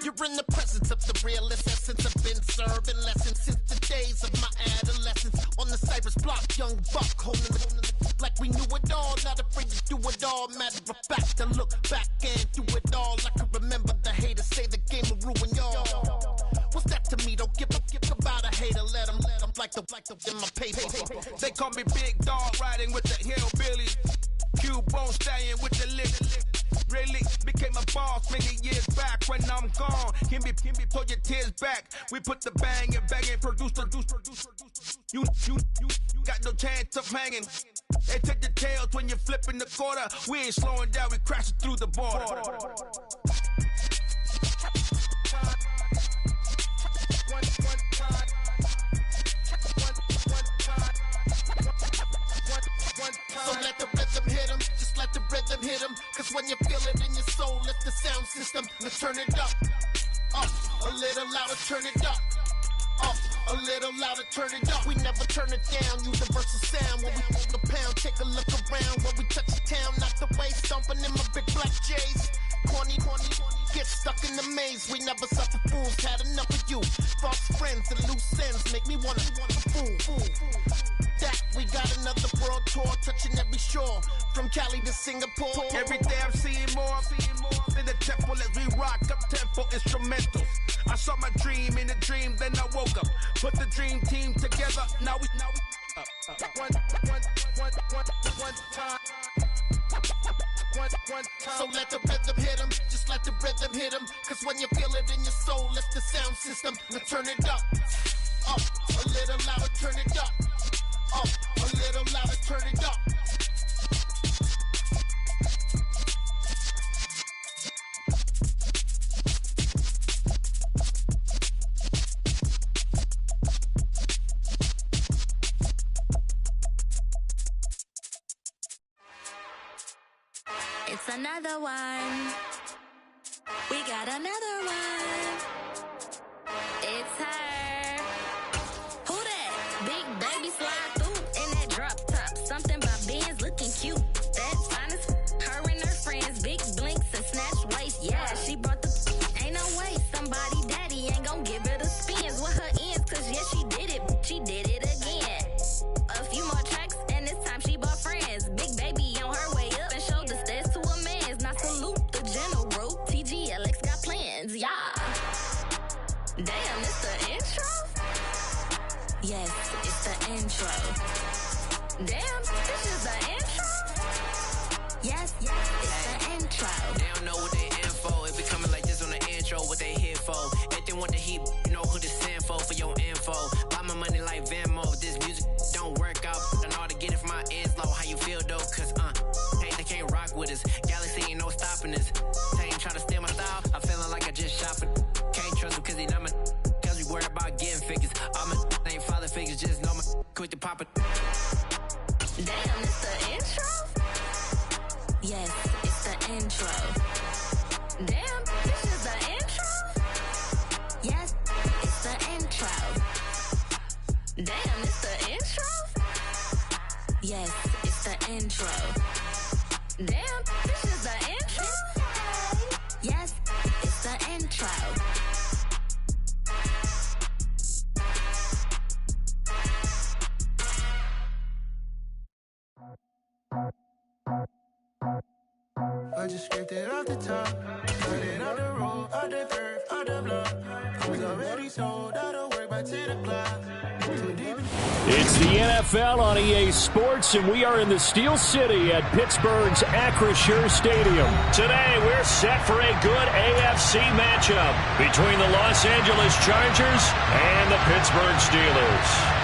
[SPEAKER 1] You're in the presence of the realest essence. I've been serving lessons since the days of my adolescence. On the Cypress block, young buck holding the like we knew it all. Not afraid to do it all. Matter of fact, to look back and do it all. I can remember the haters say the game will ruin y'all. What's that to me? Don't give about a hater. Let them like the in my paper. They call me Big Dog, riding with the hillbilly. Cubone staying with the lick. Really became a boss many years back. When I'm gone, can be pull your tears back. We put the bang and produce. You got no chance of hanging. They take the tails when you're flipping the quarter. We ain't slowing down, we crashing through the border. So let the rhythm hit him, just let the rhythm hit him. Cause when you feel it in your soul, lift the sound system. Let's turn it up, a little louder, turn it up, a little louder, turn it up. We never turn it down, universal sound. When we hold the pound, take a look around. When we touch the town, not the way, stomping in my big black J's. Corny, get stuck in the maze. We never suffer fools, had enough of you. False friends and loose ends make me wanna fool. That we got another world tour, touching every shore, from Cali to Singapore. Every day I'm seeing more in the temple as we rock up tempo instrumentals. I saw my dream in a dream, then I woke up. Put the dream team together. Now we one time. So let the rhythm hit him, just let the rhythm hit him. Cause when you feel it in your soul, lift the sound system. Now turn it up, a little louder, turn it up, up. A little louder, turn it up.
[SPEAKER 8] It's another one. We got another one. It's her. Who that? Big baby slide through in that drop top. Something by Benz looking cute. That's honest. Her and her friends, big blinks and snatch waist. Yeah, she brought the. Ain't no way somebody daddy ain't gon' give her the spins with her ends. Cause yeah, she did it. She did it again. A few more tracks and this time she bought friends. Big baby on her way up and showed the stairs to a man's. Now salute the general. TGLX got plans, yeah. Damn, it's the intro? Yes, it's the intro. Damn, this is the intro? Yes, it's the intro.
[SPEAKER 3] They don't know what they info. It be coming like this on the intro, what they here for. If they want the heat, you know who to send for your info. Buy my money like Venmo. If this music don't work out, I know how to get it from my ends low. How you feel though? Cause hey, they can't rock with us. Galaxy ain't no stopping this. They ain't trying to steal my style. I'm feeling like I just shop it. Can't trust him cause he not my. Cause we worried about getting figures. All my ain't father figures, just know my quick to pop it.
[SPEAKER 8] Damn, it's the intro? Yes, it's the intro. Damn, this is the intro? Yes, it's the intro. Damn, it's the intro? Yes, it's the intro. Damn, this is the intro? Yes, it's the intro.
[SPEAKER 1] I just scraped it off the top, cut it on the road, on the curve, on the block. I was already sold, I don't work by 10 o'clock.
[SPEAKER 9] It's the NFL on EA Sports, and we are in the Steel City at Pittsburgh's Acrisure Stadium.
[SPEAKER 5] Today, we're set for a good AFC matchup between the Los Angeles Chargers and the Pittsburgh Steelers.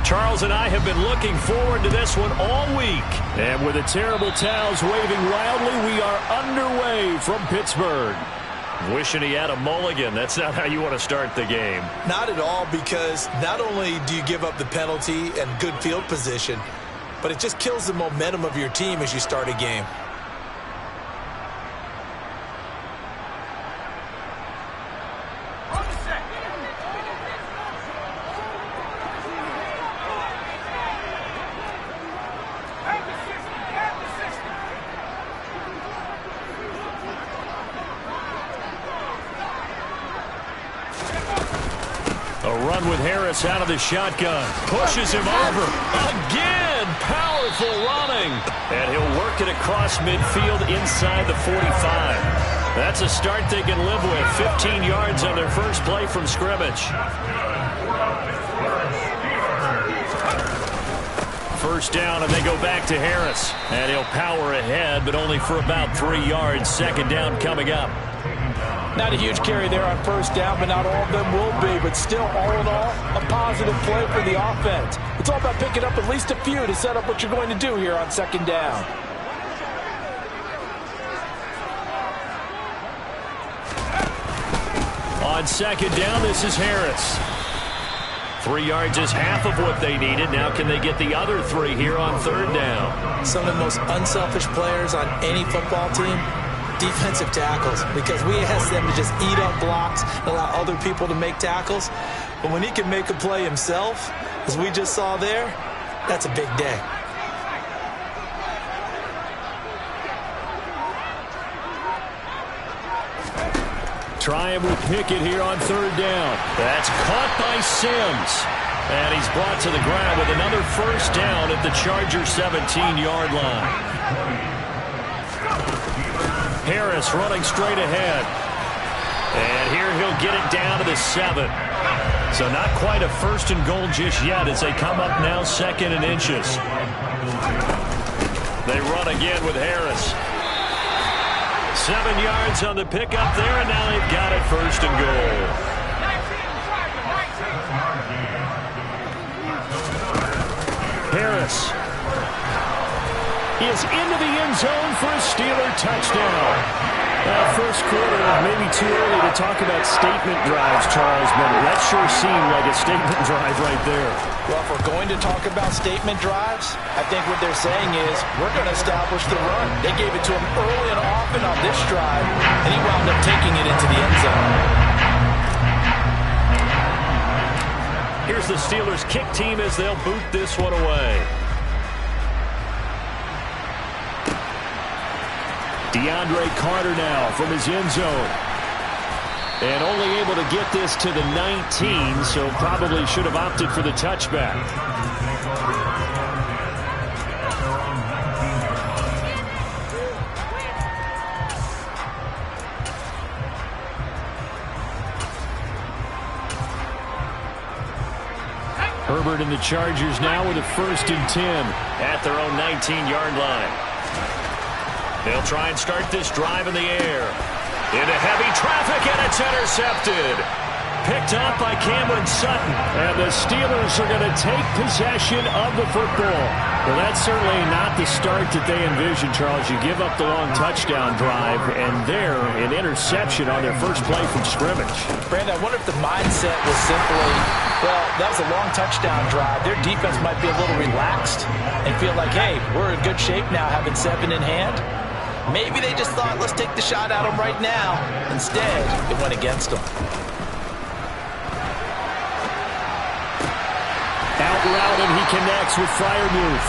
[SPEAKER 5] Charles and I have been looking forward to this one all week. And with the terrible towels waving wildly, we are underway from Pittsburgh. Wishing he had a mulligan. That's not how you want to start the game.
[SPEAKER 6] Not at all, because not only do you give up the penalty and good field position, but it just kills the momentum of your team as you start a game.
[SPEAKER 5] With Harris out of the shotgun. Pushes him over. Again, powerful running. And he'll work it across midfield inside the 45. That's a start they can live with. 15 yards on their first play from scrimmage. First down, and they go back to Harris. And he'll power ahead, but only for about 3 yards. Second down coming up.
[SPEAKER 6] Not a huge carry there on first down, but not all of them will be. But still, all in all, a positive play for the offense. It's all about picking up at least a few to set up what you're going to do here on second down.
[SPEAKER 5] On second down, this is Harris. 3 yards is half of what they needed. Now can they get the other 3 here on third down?
[SPEAKER 6] Some of the most unselfish players on any football team, defensive tackles, because we ask them to just eat up blocks and allow other people to make tackles. But when he can make a play himself, as we just saw there, that's a big day.
[SPEAKER 9] Trying with Pickett here on third down. That's caught by Sims. And he's brought to the ground with another first down at the Chargers' 17-yard line. Harris running straight ahead. And here he'll get it down to the 7. So not quite a first and goal just yet as they come up now second and inches. They run again with Harris. 7 yards on the pickup there, and now they've got it first and goal. Harris is into the end zone for a Steeler touchdown. First quarter, maybe too early to talk about statement drives, Charles, but that sure seemed like a statement drive right there.
[SPEAKER 6] Well, if we're going to talk about statement drives, I think what they're saying is we're going to establish the run. They gave it to him early and often on this drive, and he wound up taking it into the end zone.
[SPEAKER 9] Here's the Steelers' kick team as they'll boot this one away. DeAndre Carter now from his end zone. And only able to get this to the 19, so probably should have opted for the touchback. Herbert and the Chargers now with a 1st and 10 at their own 19-yard line. They'll try and start this drive in the air. Into heavy traffic, and it's intercepted. Picked up by Cameron Sutton. And the Steelers are going to take possession of the football. Well, that's certainly not the start that they envisioned, Charles. You give up the long touchdown drive, and there, an interception on their first play from scrimmage.
[SPEAKER 6] Brandon, I wonder if the mindset was simply, well, that was a long touchdown drive. Their defense might be a little relaxed and feel like, hey, we're in good shape now, having 7 in hand. Maybe they just thought, let's take the shot at them right now. Instead, it went against them.
[SPEAKER 9] Out route, and he connects with Freiermuth.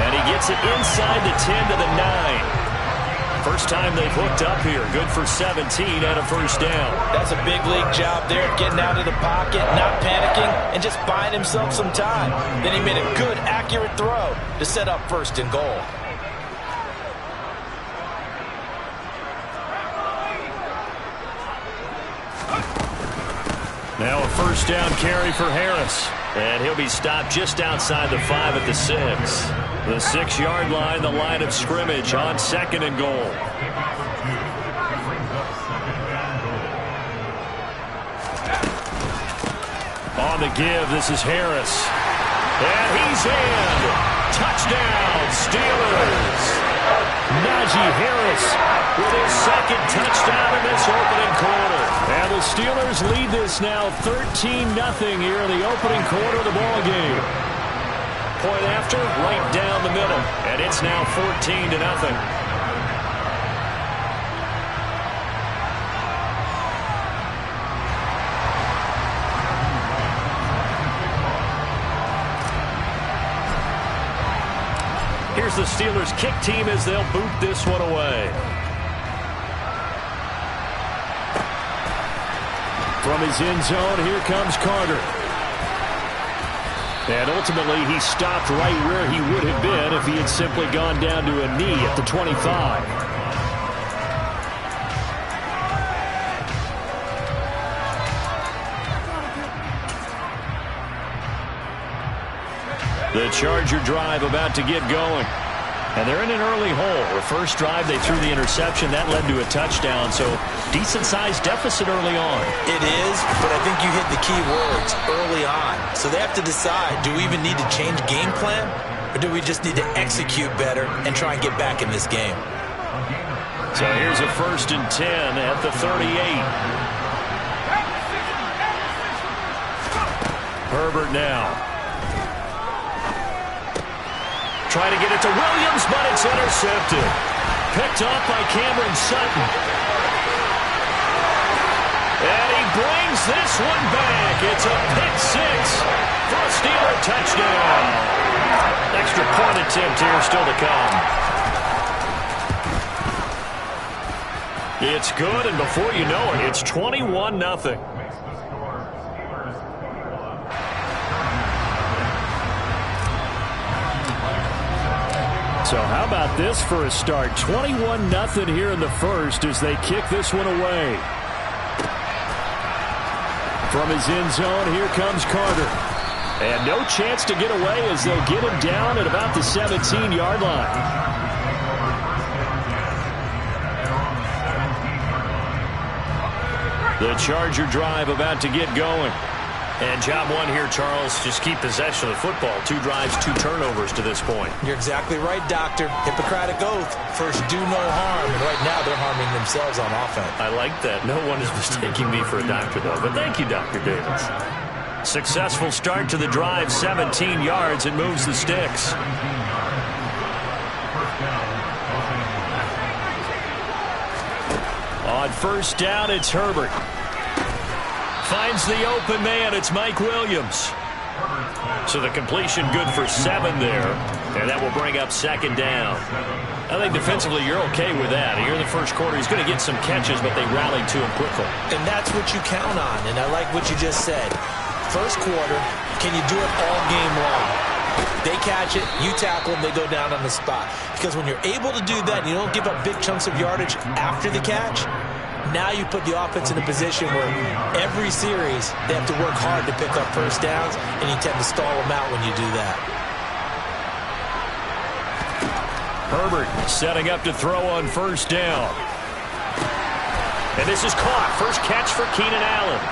[SPEAKER 9] And he gets it inside the 10 to the 9. First time they've hooked up here. Good for 17 and a first down.
[SPEAKER 6] That's a big league job there, getting out of the pocket, not panicking, and just buying himself some time. Then he made a good, accurate throw to set up 1st and goal.
[SPEAKER 9] Now a first down carry for Harris. And he'll be stopped just outside the 5 at the 6. The 6-yard line, the line of scrimmage on 2nd and goal. On the give, this is Harris. And he's in. Touchdown, Steelers. Najee Harris with his 2nd touchdown in this opening quarter. And the Steelers lead this now 13-0 here in the opening quarter of the ball game. Point after, right down the middle. And it's now 14-0. Here's the Steelers' kick team as they'll boot this one away. From his end zone, here comes Carter. And ultimately, he stopped right where he would have been if he had simply gone down to a knee at the 25. The Charger drive about to get going. And they're in an early hole. The first drive, they threw the interception. That led to a touchdown. So, decent-sized deficit early on.
[SPEAKER 6] It is, but I think you hit the key words, early on. So they have to decide, do we even need to change game plan? Or do we just need to execute better and try and get back in this game?
[SPEAKER 9] So here's a 1st and 10 at the 38. Herbert now. Trying to get it to Williams, but it's intercepted. Picked up by Cameron Sutton. And he brings this one back. It's a pick 6 for a Steeler touchdown. Extra point attempt here still to come. It's good, and before you know it, it's 21-0. So how about this for a start? 21-0 here in the first as they kick this one away. From his end zone, here comes Carter. And no chance to get away as they'll get him down at about the 17-yard line. The Charger drive about to get going. And job one here, Charles, just keep possession of the football. 2 drives, 2 turnovers to this point.
[SPEAKER 6] You're exactly right, Doctor. Hippocratic oath. First, do no harm. And right now, they're harming themselves on offense.
[SPEAKER 9] I like that. No one is mistaking me for a doctor, though. But thank you, Dr. Davis. Successful start to the drive, 17 yards, and moves the sticks. On first down, it's Herbert. Finds the open man. It's Mike Williams. So the completion good for 7 there. And that will bring up second down. I think defensively you're okay with that. Here in the first quarter, he's going to get some catches, but they rallied to him quickly.
[SPEAKER 6] And that's what you count on. And I like what you just said. First quarter, can you do it all game long? They catch it, you tackle them, they go down on the spot. Because when you're able to do that, and you don't give up big chunks of yardage after the catch, now you put the offense in a position where every series they have to work hard to pick up first downs, and you tend to stall them out when you do that.
[SPEAKER 9] Herbert setting up to throw on first down. And this is caught. First catch for Keenan Allen.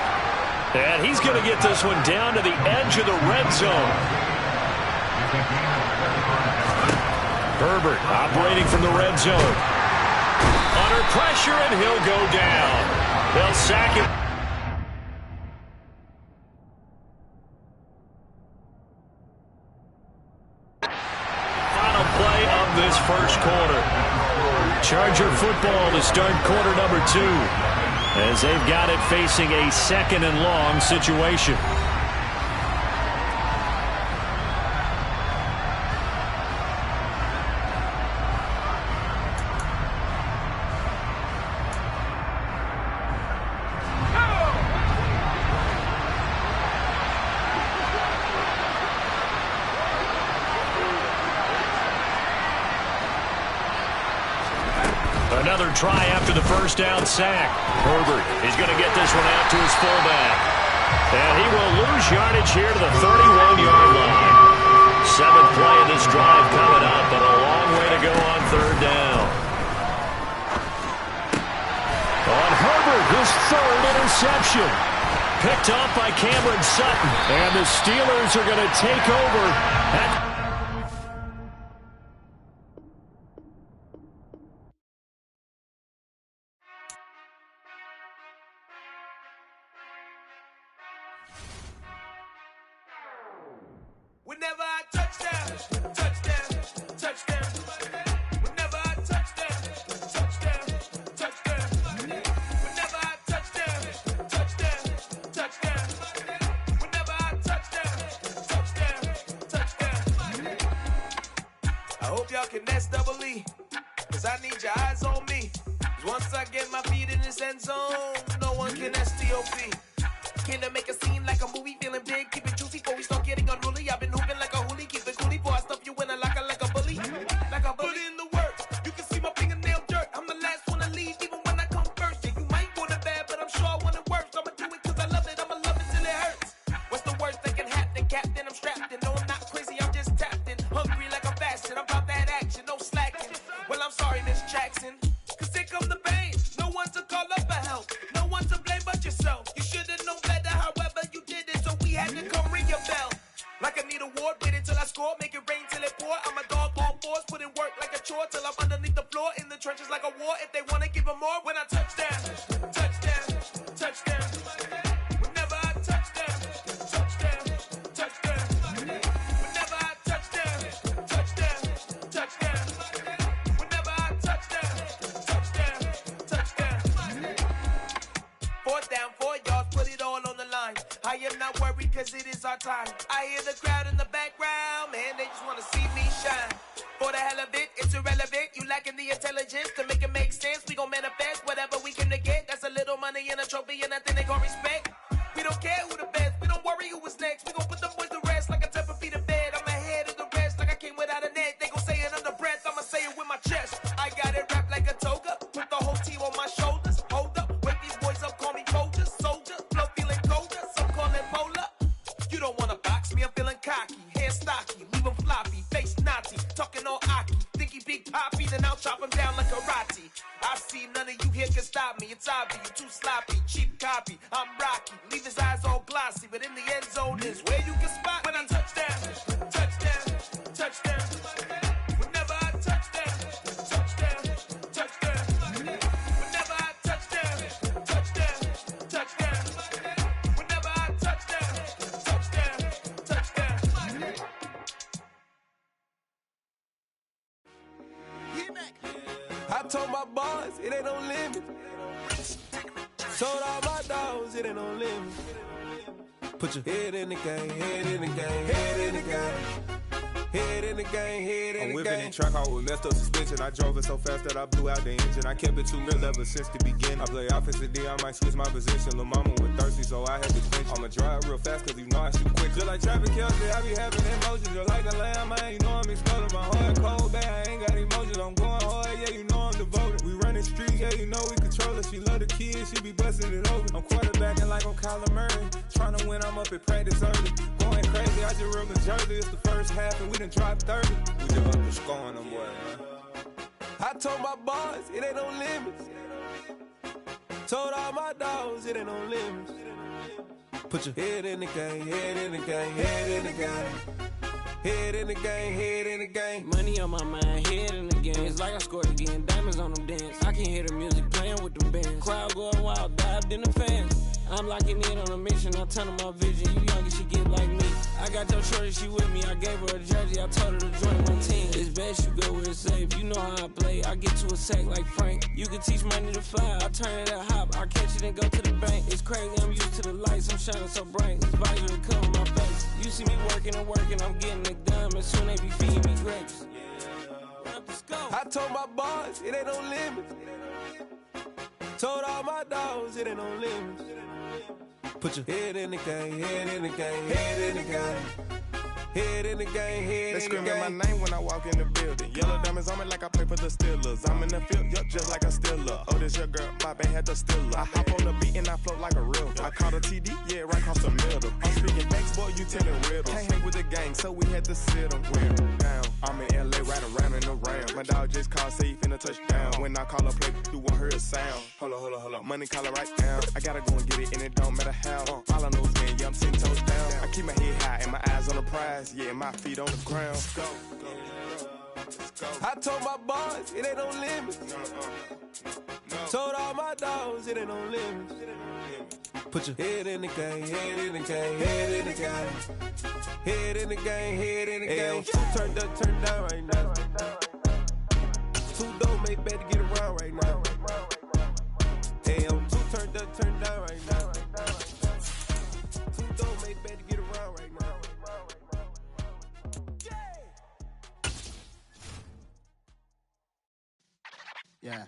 [SPEAKER 9] And he's going to get this one down to the edge of the red zone. Herbert operating from the red zone. Under pressure, and he'll go down. They'll sack him. Final play of this first quarter. Charger football to start quarter number 2. As they've got it facing a second and long situation. Another try after the first down sack. Herbert is going to get this one out to his fullback. And he will lose yardage here to the 31-yard line. 7th play of this drive coming up, but a long way to go on third down. On Herbert, his 3rd interception. Picked off by Cameron Sutton. And the Steelers are going to take over at
[SPEAKER 10] Whenever I touchdown, touchdown, touchdown. Whenever I touchdown, touchdown, touchdown. Whenever I touchdown, touchdown, touchdown. Whenever I touchdown, touchdown, touchdown. I hope y'all can nest double E, 'cause I need your eyes on me. 'Cause once I get my feet in this end zone, no one can STOP. Came to make a scene like a movie, feeling big, keep it juicy before we start getting unruly. I've been hooping like a hoolie, keep it coolie before I stuff you in a locker like a bully. Like a bully. Put in the work, you can see my fingernail dirt. I'm the last one to leave, even when I come first. Yeah, you might want it bad, but I'm sure I want it worse. I'ma do it 'cause I love it, I'ma love it till it hurts. What's the worst that can happen, Captain? I'm strapped in, no I'm not crazy, I'm just tapped in. Hungry like I'm fasting, I'm about that action, no slacking. Well, I'm sorry, Miss Jackson, 'cause here come the pain. No one to call up for help, no one to blame but yourself. You should've known better, however you did it, so we had to come ring your bell. Like I need a ward, wait until I score, make it rain till it pour. I'm a dog on fours, put in work like a chore till I'm underneath the floor, in the trenches like a war. If they wanna give them more, when I touchdown, touchdown, touchdown. Whenever I touchdown, touchdown, touchdown. Whenever I touchdown, touchdown, touchdown. Whenever I touchdown, touchdown, touchdown. 4th down, 4 yards, put it all on the line. I am not worried cause it is our time. I hear the crowd in the background, man, they just wanna see me shine. For the hell of it, it's irrelevant. You lacking the intelligence to make it make sense. We gon' manifest whatever we came to get. That's a little money and a trophy and nothing they gon' respect. We don't care who the best, we don't worry who was next. We gon' put them boys to rest like a temper feet of bed. I'm ahead of the rest like I came without a net. They gon' say it under breath, I'ma say it with my chest. I got it wrapped like a toga, put the whole team on my shoulders. Hold up, wake these boys up, call me Folger, soldier. Flow feeling colder, some call it polar. You don't wanna box me, I'm feeling cocky. Hair stocky, leave him floppy, face naughty. Talking all aki, think he big poppy, then I'll chop him down like karate. I see none of you here can stop me. It's obvious, you too sloppy, cheap copy. I'm Rocky, leave his eyes all glossy, but in the end zone is where you can spot when I touch down, touch down, touch down. Whenever I touch down, touch down, touch down. Whenever I touch down, touch down, touch down. Whenever I touch down, touch down, touch down.
[SPEAKER 11] I told my boys it ain't no limit. Told all my dogs it ain't no limit. Put your head in the game, head in the game, head in the game. Head in the game, head in the game. I'm whipping in track out with messed up suspension. I drove it so fast that I blew out the engine. I kept it too real ever since the beginning. I play offensive D, I might switch my position. Lil' mama was thirsty, so I had to quench. I'ma drive real fast, cause you know I shoot quick. Just like traffic Kelsey, I be having emotions. Just like a lamb, man, you know I'm exploding. My heart cold, bad, I ain't got emotions. I'm going hard, yeah, you know I'm devoted. We running streets, yeah, you know we control it. She love the kids, she be busting it open. I'm quarterbacking like I'm Kyler Murray. Trying to win, I'm up at practice early. Going crazy, I just real New Jersey. It's the first half and we done dropped 30. We just up the scoring them, boy, man. I told my boys it ain't no limits. Told all my dogs it ain't no limits. Put your head in the game, head in the game, head in the game. Head in the game, head in the game.
[SPEAKER 12] Money on my mind, head in the game. It's like I scored again, diamonds on them dance. I can hear the music playing with them bands. Crowd going wild, dived in the fans. I'm locking in on a mission, I tell her my vision. You young and she get like me. I got your shorty, she with me. I gave her a jersey, I told her to join my team. It's best you go where it's safe. You know how I play. I get to a sack like Frank. You can teach money to fly. I turn it up hop. I catch it and go to the bank. It's crazy, I'm used to the lights. I'm shining so bright. This visor to cover my face. You see me working and working. I'm getting it done. And soon they be feeding me grapes.
[SPEAKER 11] I told my boys it ain't no limits. Told all my dogs it ain't no limits. Put your head in the game, head in the game, head in the game. Head in the game, head
[SPEAKER 13] they
[SPEAKER 11] in the game.
[SPEAKER 13] They screaming my name when I walk in the building. Yellow diamonds on me like I play for the Steelers. I'm in the field, yup, just like a Steeler. Oh, this your girl, my band had the Steeler. I hop on the beat and I float like a real. I caught a TD, yeah, right across the middle. I'm speaking facts, boy, you telling riddles. Can't hang with the gang, so we had to sit them down. I'm in LA, right around and around. My dog just called, say he finna touchdown. When I call a play, you won't hear a sound. Hold up. Money calling right now. I gotta go and get it, and it don't matter how. All I know is win, yeah, I'm 10 toes down. I keep my head high and my eyes on the prize. Yeah, my feet on the ground. Let's go.
[SPEAKER 11] I told my boys it ain't no limits. Told all my dogs it ain't no limits. Put your head in the game, head in the game, head in the game. Head in the game, head in the game. Two turned up, turned down right now. Two dope make better get around right now. Hey, I'm two turned up, turned down right now. Two dope make better get around right now.
[SPEAKER 1] Yeah.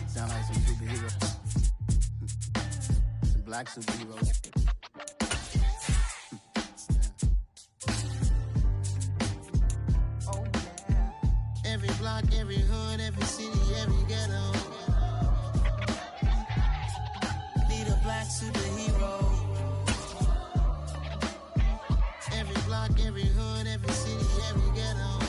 [SPEAKER 1] Sound like some superheroes. Some black superheroes. Oh, yeah. Every block, every hood, every city, every ghetto. Need a black superhero. Every block, every hood, every city, every ghetto.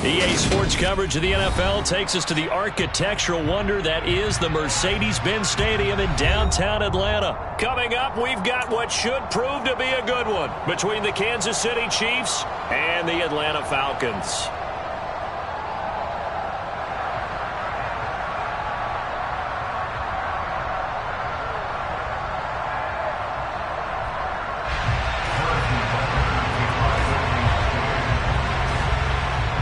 [SPEAKER 5] EA Sports coverage of the NFL takes us to the architectural wonder that is the Mercedes-Benz Stadium in downtown Atlanta. Coming up, we've got what should prove to be a good one between the Kansas City Chiefs and the Atlanta Falcons.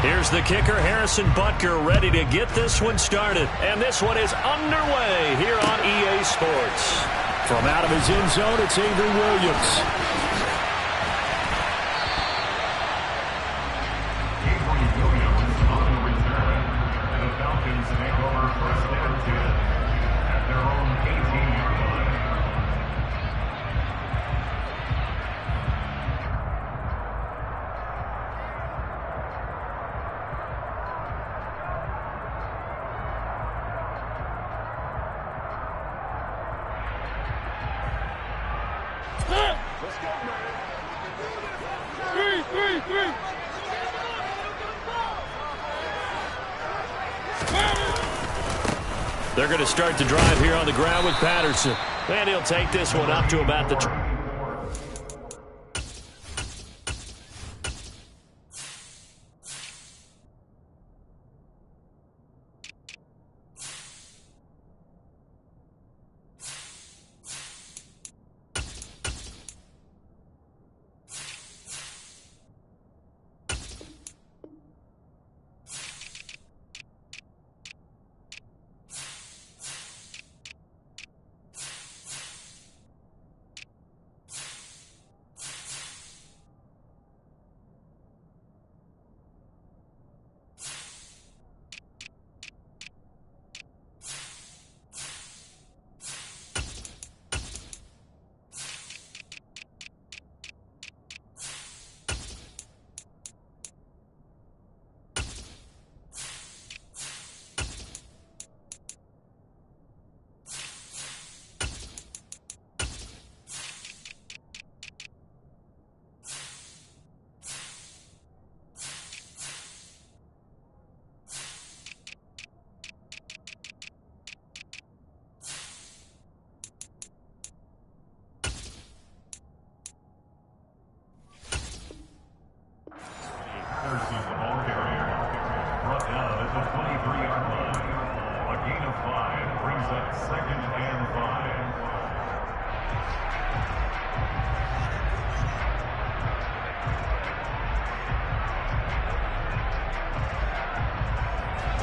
[SPEAKER 5] Here's the kicker, Harrison Butker, ready to get this one started. And this one is underway here on EA Sports.
[SPEAKER 9] From out of his end zone, it's Avery Williams.
[SPEAKER 5] They're going to start the drive here on the ground with Patterson. And he'll take this one up to about the...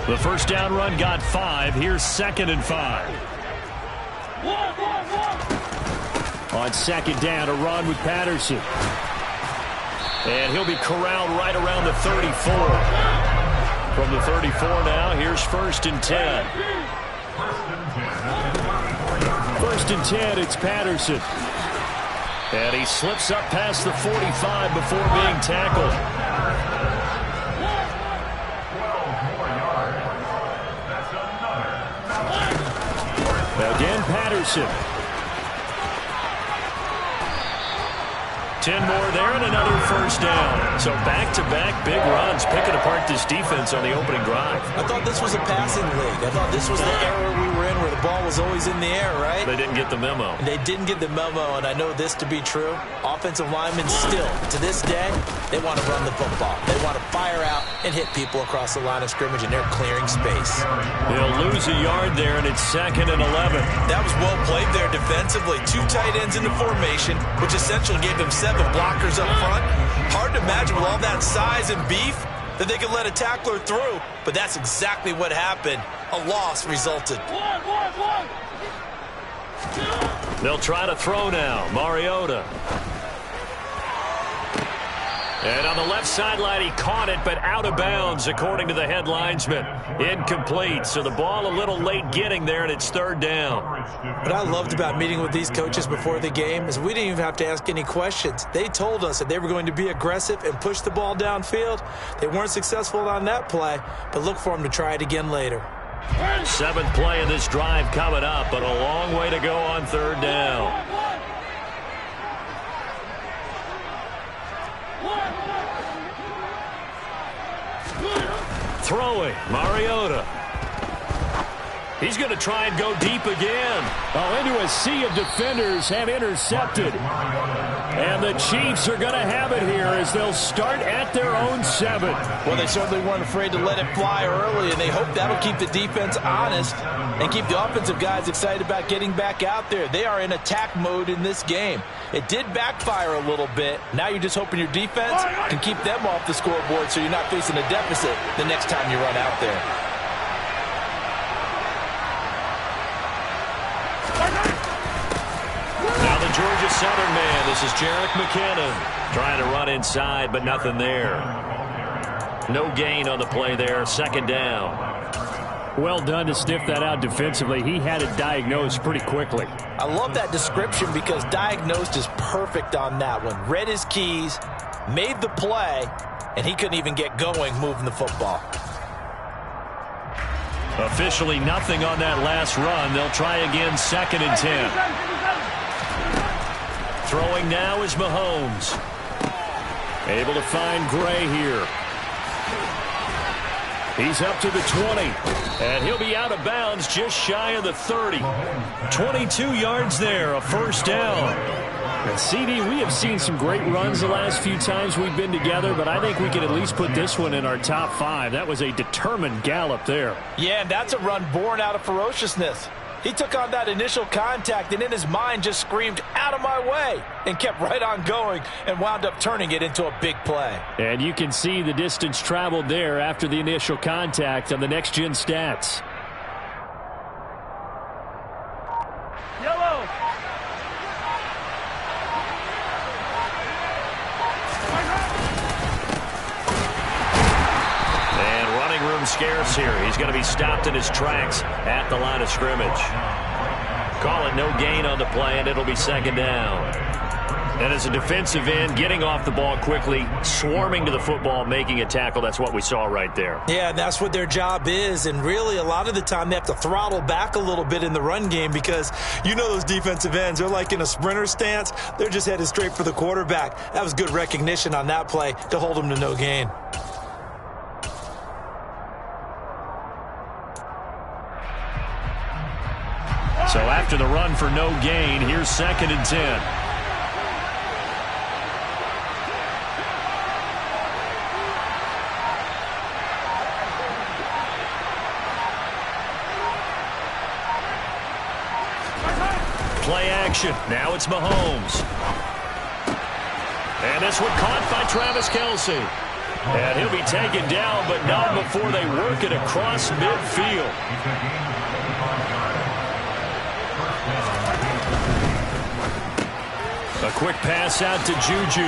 [SPEAKER 5] The first down run got 5. Here's 2nd and 5. On 2nd down, a run with Patterson. And he'll be corralled right around the 34. From the 34 now, here's 1st and 10. 1st and 10, it's Patterson. And he slips up past the 45 before being tackled. Again, Patterson. 10 more there and another first down. So back-to-back big runs, picking apart this defense on the opening drive.
[SPEAKER 6] I thought this was a passing league. I thought this was the era we were in where the ball was always in the air, right?
[SPEAKER 5] They didn't get the memo.
[SPEAKER 6] They didn't get the memo, and I know this to be true. Offensive linemen still, to this day, they want to run the football. They want to fire out and hit people across the line of scrimmage, and they're clearing space.
[SPEAKER 5] They'll lose a yard there, and it's 2nd and 11.
[SPEAKER 6] That was well played there defensively. 2 tight ends in the formation, which essentially gave them 7 blockers up front. Hard to imagine with all that size and beef that they could let a tackler through, but that's exactly what happened. A loss resulted.
[SPEAKER 5] They'll try to throw now. Mariota. And on the left sideline, he caught it, but out of bounds, according to the head linesman. Incomplete, so the ball a little late getting there, and it's 3rd down.
[SPEAKER 6] What I loved about meeting with these coaches before the game is we didn't even have to ask any questions. They told us that they were going to be aggressive and push the ball downfield. They weren't successful on that play, but look for them to try it again later.
[SPEAKER 5] 7th play of this drive coming up, but a long way to go on 3rd down. Throwing, Mariota. He's going to try and go deep again.
[SPEAKER 9] Oh, into a sea of defenders have intercepted. And the Chiefs are going to have it here as they'll start at their own 7.
[SPEAKER 6] Well, they certainly weren't afraid to let it fly early, and they hope that'll keep the defense honest and keep the offensive guys excited about getting back out there. They are in attack mode in this game. It did backfire a little bit. Now you're just hoping your defense can keep them off the scoreboard so you're not facing a deficit the next time you run out there.
[SPEAKER 5] Now the Georgia Southern man. This is Jerick McKinnon trying to run inside, but nothing there. No gain on the play there. Second down.
[SPEAKER 9] Well done to sniff that out defensively. He had it diagnosed pretty quickly.
[SPEAKER 6] I love that description because diagnosed is perfect on that one. Read his keys, made the play, and he couldn't even get going moving the football.
[SPEAKER 5] Officially nothing on that last run. They'll try again, 2nd and 10. Throwing now is Mahomes. Able to find Gray here. He's up to the 20, and he'll be out of bounds just shy of the 30. 22 yards there, a first down.
[SPEAKER 9] And CD, we have seen some great runs the last few times we've been together, but I think we can at least put this one in our top 5. That was a determined gallop there.
[SPEAKER 6] Yeah, and that's a run born out of ferociousness. He took on that initial contact and in his mind just screamed, "Out of my way," and kept right on going and wound up turning it into a big play.
[SPEAKER 9] And you can see the distance traveled there after the initial contact on the next-gen stats.
[SPEAKER 7] Yellow.
[SPEAKER 5] Room scarce here. He's going to be stopped in his tracks at the line of scrimmage. Call it no gain on the play, and it'll be 2nd down. And as a defensive end, getting off the ball quickly, swarming to the football, making a tackle, that's what we saw right there.
[SPEAKER 6] Yeah, and that's what their job is. And really, a lot of the time, they have to throttle back a little bit in the run game because you know those defensive ends, they're like in a sprinter stance. They're just headed straight for the quarterback. That was good recognition on that play to hold them to no gain.
[SPEAKER 5] So after the run for no gain, here's 2nd and 10. Play action. Now it's Mahomes. And this one caught by Travis Kelce. And he'll be taken down, but not before they work it across midfield. A quick pass out to Juju.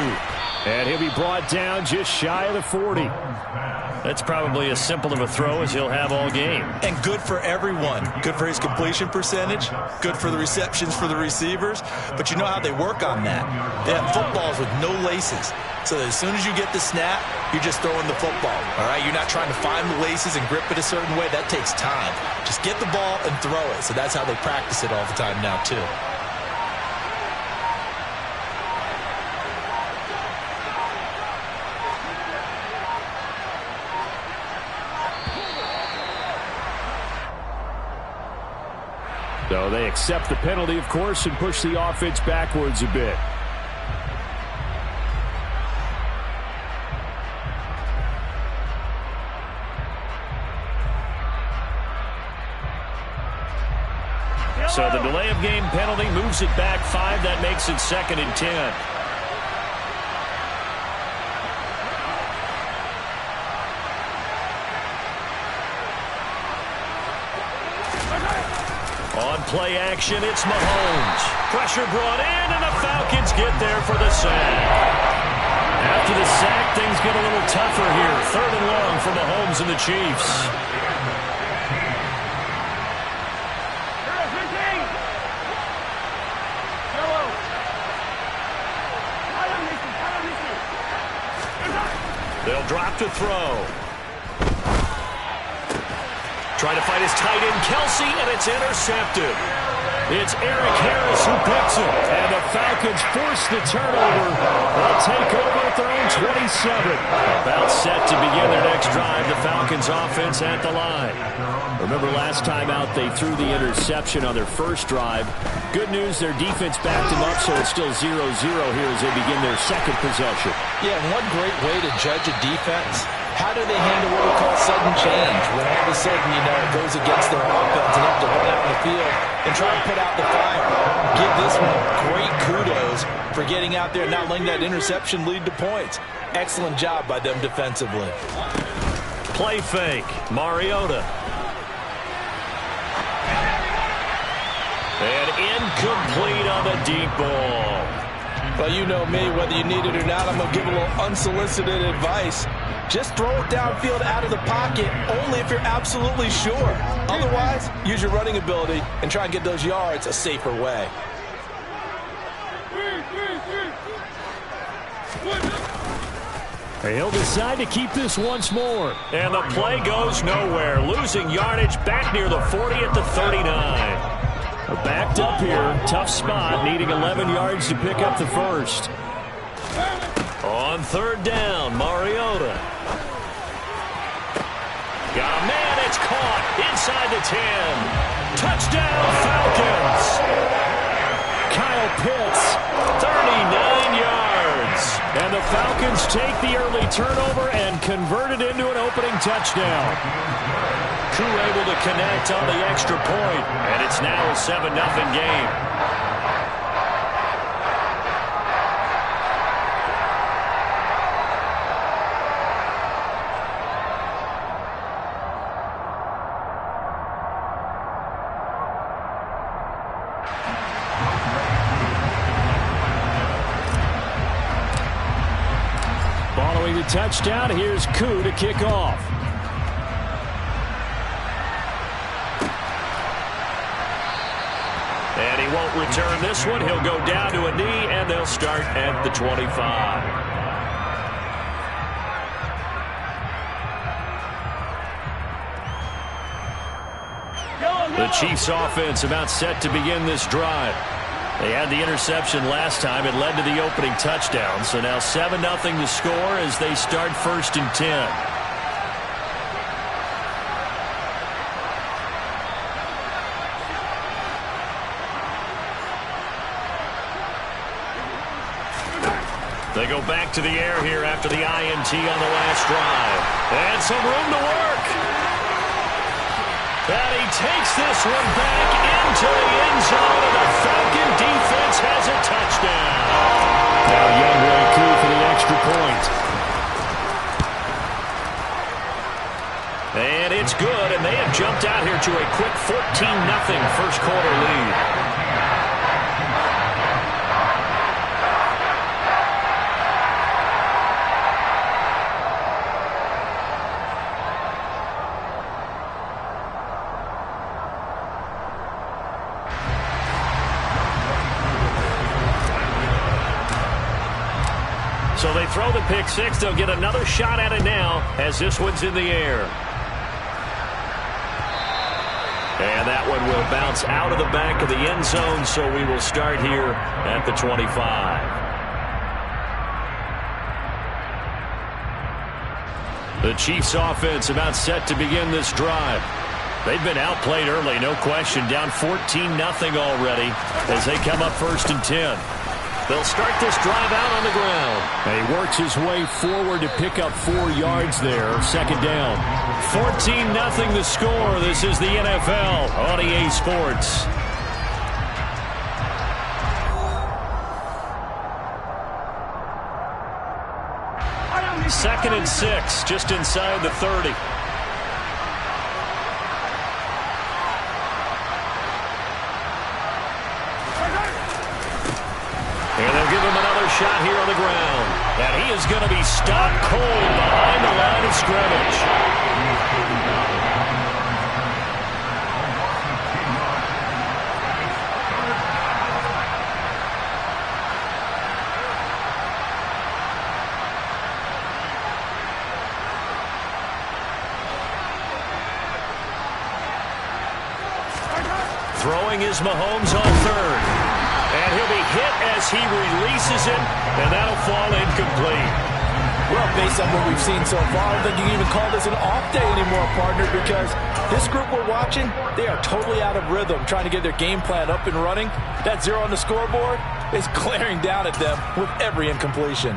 [SPEAKER 9] And he'll be brought down just shy of the 40.
[SPEAKER 5] That's probably as simple of a throw as he'll have all game.
[SPEAKER 6] And good for everyone. Good for his completion percentage. Good for the receptions for the receivers. But you know how they work on that. They have footballs with no laces. So that as soon as you get the snap, you're just throwing the football. All right? You're not trying to find the laces and grip it a certain way. That takes time. Just get the ball and throw it. So that's how they practice it all the time now, too.
[SPEAKER 9] So they accept the penalty, of course, and push the offense backwards a bit.
[SPEAKER 5] So the delay of game penalty moves it back 5. That makes it 2nd and 10. On play action, it's Mahomes. Pressure brought in, and the Falcons get there for the sack. After the sack, things get a little tougher here. 3rd and long for Mahomes and the Chiefs. They'll drop to throw. Trying to fight his tight end, Kelce, and it's intercepted. It's Eric Harris who picks it, and the Falcons force the turnover. They'll take over at their own 27. About set to begin their next drive. The Falcons Falcons offense at the line. Remember last time out they threw the interception on their first drive. Good news, their defense backed them up, so it's still 0-0 here as they begin their second possession.
[SPEAKER 6] Yeah, and one great way to judge a defense, how do they handle what we call sudden change? When all of a sudden, it goes against their offense and have to run out in the field and try and put out the fire. Give this one great kudos for getting out there and not letting that interception lead to points. Excellent job by them defensively.
[SPEAKER 5] Play fake, Mariota. And incomplete on the deep ball.
[SPEAKER 6] Well, you know me, whether you need it or not, I'm going to give a little unsolicited advice. Just throw it downfield out of the pocket, only if you're absolutely sure. Otherwise, use your running ability and try and get those yards a safer way.
[SPEAKER 5] He'll decide to keep this once more. And the play goes nowhere. Losing yardage back near the 40 at the 39. They're backed up here. Tough spot, needing 11 yards to pick up the first. On third down, Mariota. Got a man, it's caught inside the 10. Touchdown, Falcons. Kyle Pitts, 39 yards. And the Falcons take the early turnover and convert it into an opening touchdown. Crew able to connect on the extra point, and it's now a 7-0 game. Following the touchdown, here's Koo to kick off. And he won't return this one. He'll go down to a knee, and they'll start at the 25. The Chiefs offense about set to begin this drive. They had the interception last time. It led to the opening touchdown. So now 7-0 to score as they start 1st and 10. They go back to the air here after the INT on the last drive. And some room to work. And he takes this one back into the end zone, and the Falcon defense has a touchdown. Now Younghoe Koo for the extra point. And it's good, and they have jumped out here to a quick 14-0 first quarter lead. So they throw the pick six. They'll get another shot at it now as this one's in the air. And that one will bounce out of the back of the end zone, so we will start here at the 25. The Chiefs offense about set to begin this drive. They've been outplayed early, no question, down 14-0 already as they come up 1st and 10. They'll start this drive out on the ground. And he works his way forward to pick up 4 yards there. 2nd down. 14-0 the score. This is the NFL on EA Sports. Second and 6, just inside the 30. And they'll give him another shot here on the ground. And he is going to be stopped cold behind the line of scrimmage. Throwing is Mahomes on third. And he'll be hit as he releases it, and that'll fall incomplete.
[SPEAKER 6] Well, based on what we've seen so far, I don't think you can even call this an off day anymore, partner, because this group we're watching, they are totally out of rhythm, trying to get their game plan up and running. That 0 on the scoreboard is glaring down at them with every incompletion.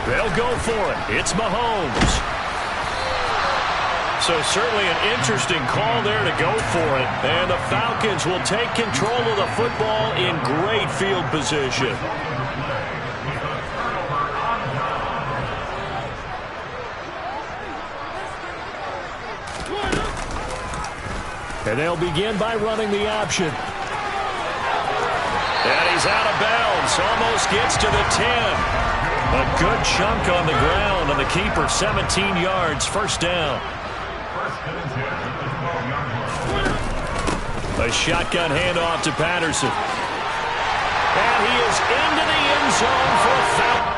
[SPEAKER 5] They'll go for it. It's Mahomes. So certainly an interesting call there to go for it. And the Falcons will take control of the football in great field position. And they'll begin by running the option. And he's out of bounds. Almost gets to the 10. A good chunk on the ground, and the keeper 17 yards, first down. A shotgun handoff to Patterson. And he is into the end zone for a foul.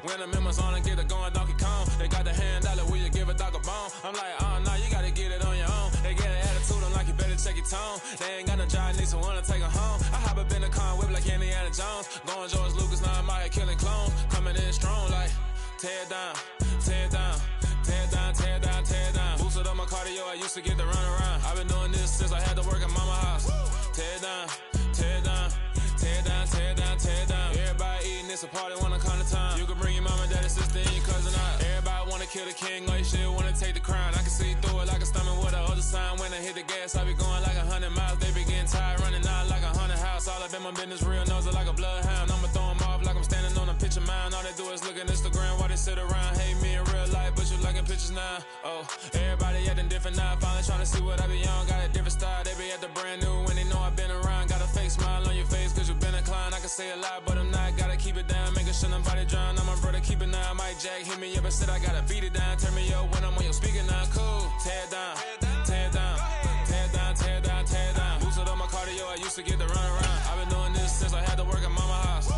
[SPEAKER 12] When the members on and get it going Donkey Kong, they got the hand dollar, will you give a dog a bone? I'm like, oh no, you gotta get it on your own. They get an attitude, I'm like, you better check your tone. They ain't got no job, need someone to take her home. I hop up in the car, whip like Indiana Jones. Going George Lucas, now I'm out here killing clones. Coming in strong like, tear down, tear down, tear down, tear down, tear down. Boosted up my cardio, I used to get to run around. I've been doing this since I had to work at mama house. Tear down, tear down, tear down, tear down, tear down. Everybody eating, it's a party, wanna come to time. You can bring your mama, daddy, sister, and your cousin out. Everybody wanna kill the king, like shit, wanna take the crown. I can see through it like a stomach with a other sign. When I hit the gas, I be going like 100 miles. They be getting tired, running out like 100 house. All up in my business, real nose it like a bloodhound. I'ma throw them off like I'm standing on a picture mound. All they do is look at Instagram while they sit around. Hate me in real life, but you liking pictures now. Oh, everybody acting different now. Finally trying to see what I be on. Got a different style, they be at the brand new when they know I've been around. Got a fake smile on your face, cause you been inclined. I can say a lot, but I'm not. Gotta keep it down, making sure nobody drown. I'm my brother, keep it now. Mike Jack hit me up and said I gotta beat it down. Turn me up when I'm on your speaker now. Cool, tear down, tear down, tear down, tear down, tear down. Boosted up my cardio, I used to get to run around. I've been doing this since I had to work at mama house.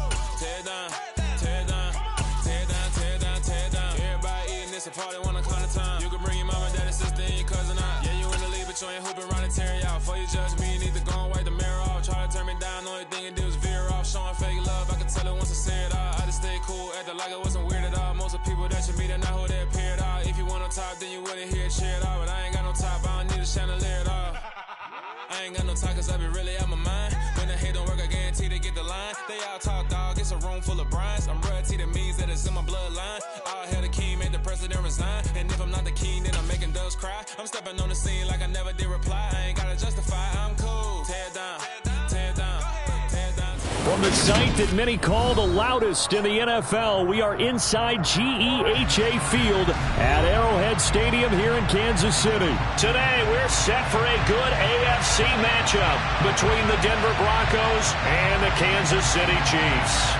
[SPEAKER 12] Tear down, tear down, tear down, tear down, tear down. Everybody eating, it's a party, wanna come to time. You can bring your mama, daddy, sister, and your cousin out. Yeah, you in the league, but you ain't hooping around and tearing out. Before you judge me, you need to go and wipe the mirror off. Try to turn me down, only thing you do is veer off. Showing fake love, I can tell it once I say it all. I just stay cool, acting like I wasn't weird at all. Most of the people that you meet are not who they appear at all. If you want on top, then you wouldn't hear it cheer at all. But I ain't got no top, I don't need a chandelier at all. I ain't got no talk, cause I be really out my mind. When the hate don't work, I guarantee they get the line. They all talk, dog, it's a room full of brines. I'm royalty, that means that it's in my bloodline. All hail the king, made the president resign. And if I'm not the king, then I'm making doves cry. I'm stepping on the scene like I never did reply. I ain't gotta justify, I'm cool. Tear down, tear down, tear down.
[SPEAKER 5] From the site that many call the loudest in the NFL, we are inside GEHA Field at Arrowhead Stadium here in Kansas City. Today, we're set for a good AFC matchup between the Denver Broncos and the Kansas City Chiefs.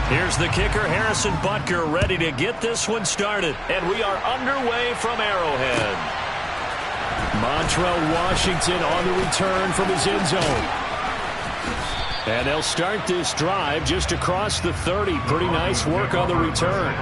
[SPEAKER 5] Here's the kicker, Harrison Butker, ready to get this one started. And we are underway from Arrowhead. Montrell Washington on the return from his end zone. And they'll start this drive just across the 30. Pretty nice work on the return.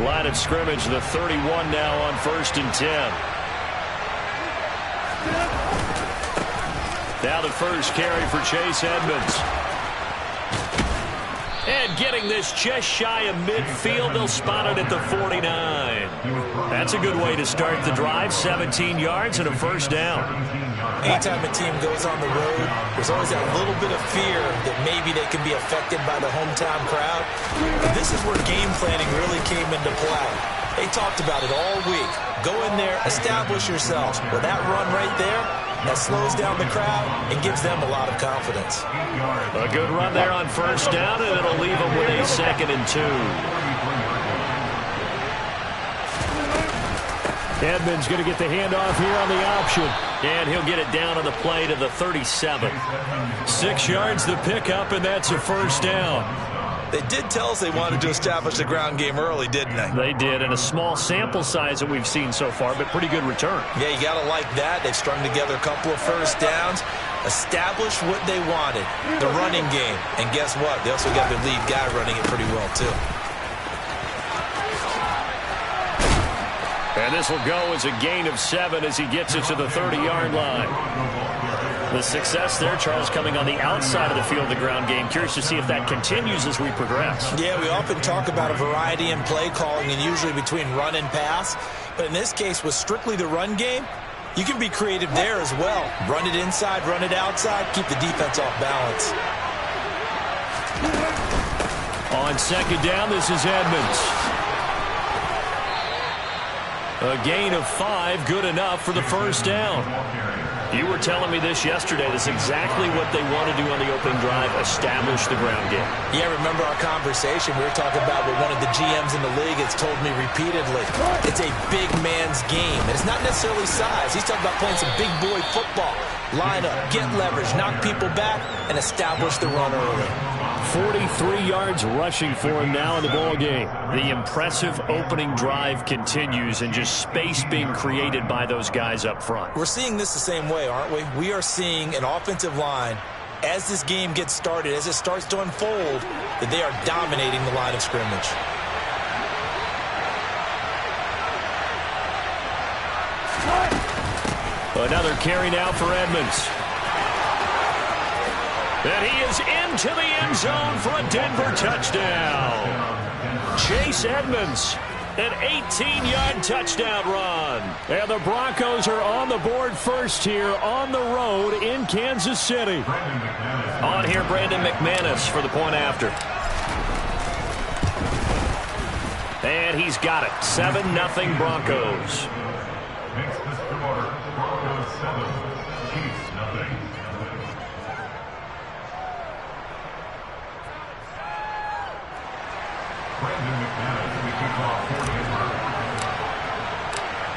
[SPEAKER 5] Line of scrimmage, the 31 now on 1st and 10. Now the first carry for Chase Edmonds. And getting this just shy of midfield, they'll spot it at the 49. That's a good way to start the drive, 17 yards and a first down.
[SPEAKER 6] Anytime a team goes on the road, there's always that little bit of fear that maybe they can be affected by the hometown crowd. And this is where game planning really came into play. They talked about it all week. Go in there, establish yourselves. With that run right there, that slows down the crowd and gives them a lot of confidence.
[SPEAKER 5] A good run there on first down, and it'll leave them with a 2nd and 2.
[SPEAKER 9] Edmonds going to get the handoff here on the option.
[SPEAKER 5] And he'll get it down on the play to the 37.
[SPEAKER 9] 6 yards the pickup, and that's a first down.
[SPEAKER 6] They did tell us they wanted to establish the ground game early, didn't they?
[SPEAKER 5] They did, and a small sample size that we've seen so far, but pretty good return.
[SPEAKER 6] Yeah, you got to like that. They've strung together a couple of first downs, established what they wanted, the running game. And guess what? They also got the lead guy running it pretty well, too.
[SPEAKER 5] And this will go as a gain of 7 as he gets it to the 30-yard line. The success there, Charles, coming on the outside of the field, the ground game. Curious to see if that continues as we progress.
[SPEAKER 6] Yeah, we often talk about a variety in play calling and usually between run and pass. But in this case, with strictly the run game, you can be creative there as well. Run it inside, run it outside, keep the defense off balance.
[SPEAKER 9] On 2nd down, this is Edmonds.
[SPEAKER 5] A gain of 5, good enough for the first down. You were telling me this yesterday. That's exactly what they want to do on the opening drive, establish the ground game.
[SPEAKER 6] Yeah, remember our conversation. We were talking about what one of the GMs in the league has told me repeatedly. It's a big man's game. And it's not necessarily size. He's talking about playing some big boy football. Line up, get leverage, knock people back, and establish the run early.
[SPEAKER 9] 43 yards rushing for him now in the ball game.
[SPEAKER 5] The impressive opening drive continues, and just space being created by those guys up front.
[SPEAKER 6] We're seeing this the same way, aren't we? We are seeing an offensive line, as this game gets started, as it starts to unfold, that they are dominating the line of scrimmage.
[SPEAKER 5] Another carry now for Edmonds. And he is into the end zone for a Denver touchdown. Chase Edmonds, an 18-yard touchdown run.
[SPEAKER 9] And the Broncos are on the board first here on the road in Kansas City.
[SPEAKER 5] On here, Brandon McManus for the point after. And he's got it. 7-0 Broncos.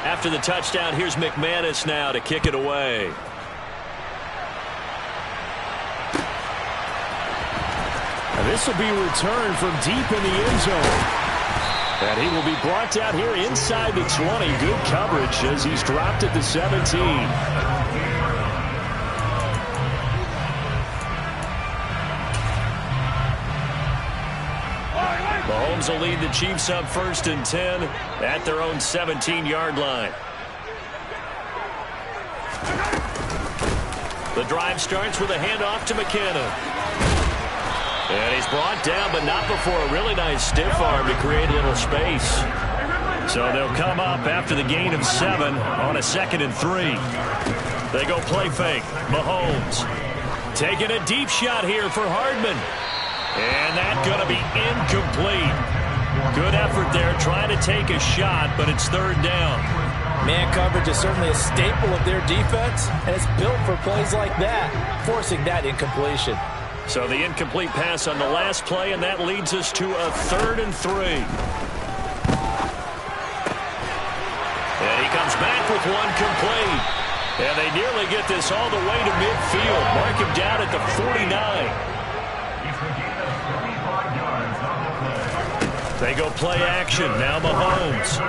[SPEAKER 5] After the touchdown, here's McManus now to kick it away.
[SPEAKER 9] And this will be returned from deep in the end zone. And he will be brought down here inside the 20. Good coverage as he's dropped at the 17.
[SPEAKER 5] Mahomes will lead the Chiefs up 1st and 10 at their own 17-yard line. The drive starts with a handoff to McKinnon. And he's brought down, but not before a really nice stiff arm to create a little space. So they'll come up after the gain of 7 on a 2nd and 3. They go play fake. Mahomes taking a deep shot here for Hardman. And that's going to be incomplete. Good effort there trying to take a shot, but it's 3rd down.
[SPEAKER 6] Man coverage is certainly a staple of their defense, and it's built for plays like that, forcing that incompletion.
[SPEAKER 5] So the incomplete pass on the last play, and that leads us to a 3rd and 3. And he comes back with one complete. And they nearly get this all the way to midfield. Mark him down at the 49. They go play action. Now Mahomes.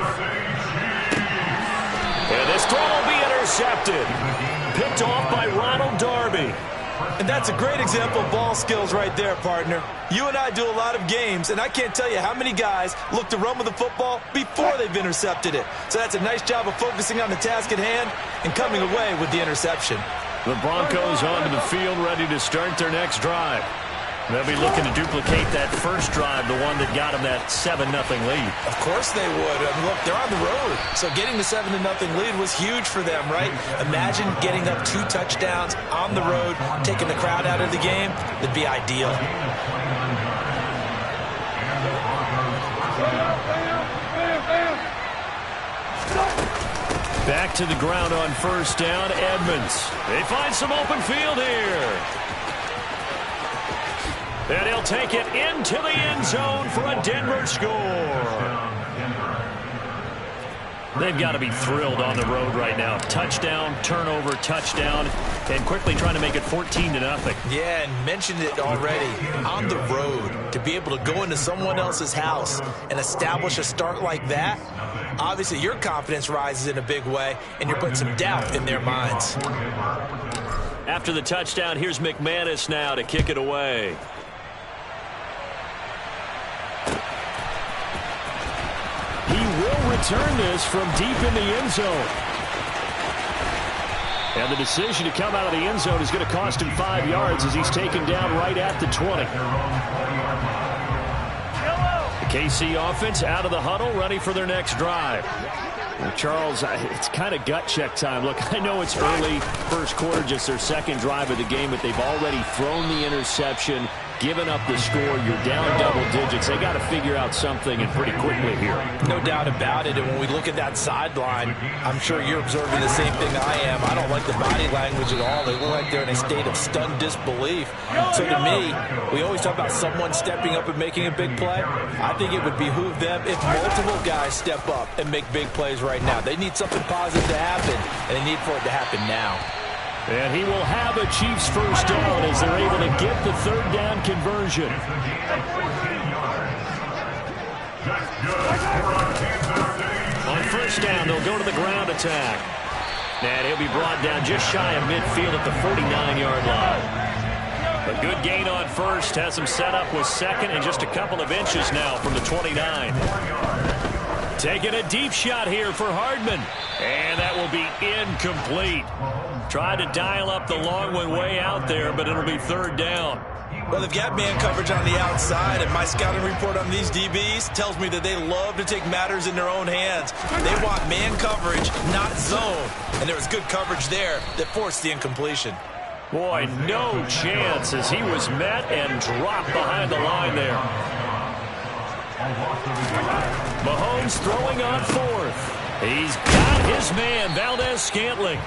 [SPEAKER 5] And this throw will be intercepted. Picked off by Ronald Darby.
[SPEAKER 6] And that's a great example of ball skills right there, partner. You and I do a lot of games, and I can't tell you how many guys look to run with the football before they've intercepted it. So that's a nice job of focusing on the task at hand and coming away with the interception.
[SPEAKER 9] The Broncos onto the field, ready to start their next drive. They'll be looking to duplicate that first drive, the one that got them that 7-0 lead.
[SPEAKER 6] Of course they would. I mean, look, they're on the road. So getting the 7-0 lead was huge for them, right? Imagine getting up 2 touchdowns on the road, taking the crowd out of the game. It'd be ideal.
[SPEAKER 9] Back to the ground on first down, Edmonds. They find some open field here. And he'll take it into the end zone for a Denver score. They've got to be thrilled on the road right now. Touchdown, turnover, touchdown, and quickly trying to make it 14-0.
[SPEAKER 6] Yeah, and mentioned it already. On the road, to be able to go into someone else's house and establish a start like that, obviously your confidence rises in a big way, and you're putting some doubt in their minds.
[SPEAKER 9] After the touchdown, here's McManus now to kick it away. Return this from deep in the end zone. And the decision to come out of the end zone is going to cost him 5 yards as he's taken down right at the 20. The KC offense out of the huddle, ready for their next drive. Well, Charles, it's kind of gut check time. Look, I know it's early, first quarter, just their second drive of the game, but they've already thrown the interception, given up the score. You're down double digits. They got to figure out something, and pretty quickly here.
[SPEAKER 6] No doubt about it. And when we look at that sideline, I'm sure you're observing the same thing I am. I don't like the body language at all. They look like they're in a state of stunned disbelief. So to me, we always talk about someone stepping up and making a big play. I think it would behoove them if multiple guys step up and make big plays right now. They need something positive to happen, and they need for it to happen now.
[SPEAKER 9] And he will have a Chiefs first down as they're able to get the third down conversion. On first down, they'll go to the ground attack. And he'll be brought down just shy of midfield at the 49-yard line. A good gain on first has him set up with second and just a couple of inches now from the 29. Taking a deep shot here for Hardman. And that will be incomplete. Tried to dial up the long one way out there, but it'll be third down.
[SPEAKER 6] Well, they've got man coverage on the outside, and my scouting report on these DBs tells me that they love to take matters in their own hands. They want man coverage, not zone. And there was good coverage there that forced the incompletion.
[SPEAKER 9] Boy, no chance as he was met and dropped behind the line there. Mahomes throwing on fourth. He's got his man, Valdez-Scantling.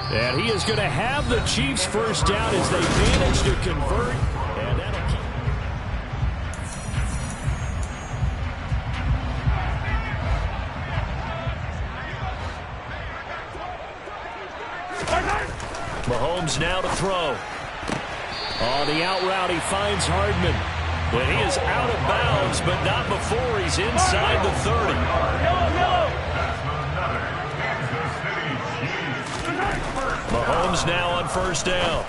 [SPEAKER 9] And he is going to have the Chiefs first down as they manage to convert. And that'll keep... Mahomes now to throw. On the out route, he finds Hardman. And he is out of bounds, but not before he's inside the 30. Mahomes now on first down.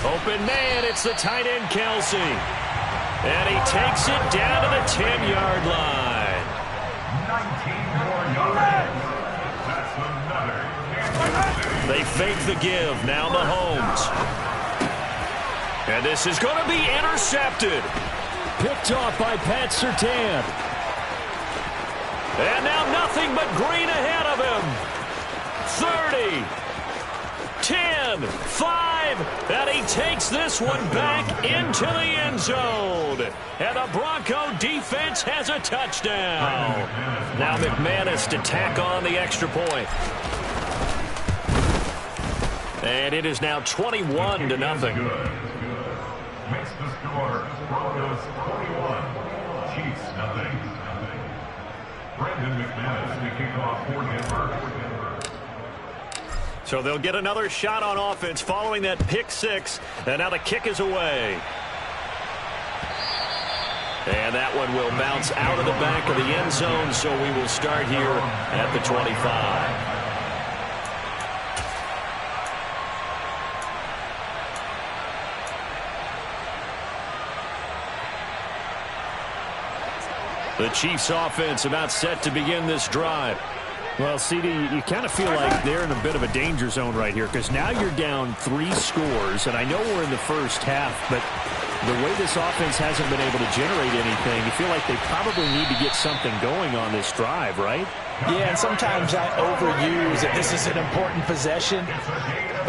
[SPEAKER 9] Open man, it's the tight end Kelsey. And he takes it down to the 10-yard line. They fake the give, now Mahomes. And this is going to be intercepted. Picked off by Pat Surtain. And now nothing but green ahead of him. 30, 10, 5, and he takes this one back into the end zone. And the Bronco defense has a touchdown. Now McManus to tack on the extra point. And it is now 21-0.
[SPEAKER 14] Makes the score Broncos 21, Chiefs nothing. Brandon McManus to kick off for Denver.
[SPEAKER 9] So they'll get another shot on offense following that pick six. And now the kick is away. And that one will bounce out of the back of the end zone. So we will start here at the 25.
[SPEAKER 5] The Chiefs offense about set to begin this drive.
[SPEAKER 9] Well, CD, you kind of feel like they're in a bit of a danger zone right here because now you're down 3 scores, and I know we're in the first half, but the way this offense hasn't been able to generate anything, you feel like they probably need to get something going on this drive, right?
[SPEAKER 6] Yeah, and sometimes I overuse that this is an important possession,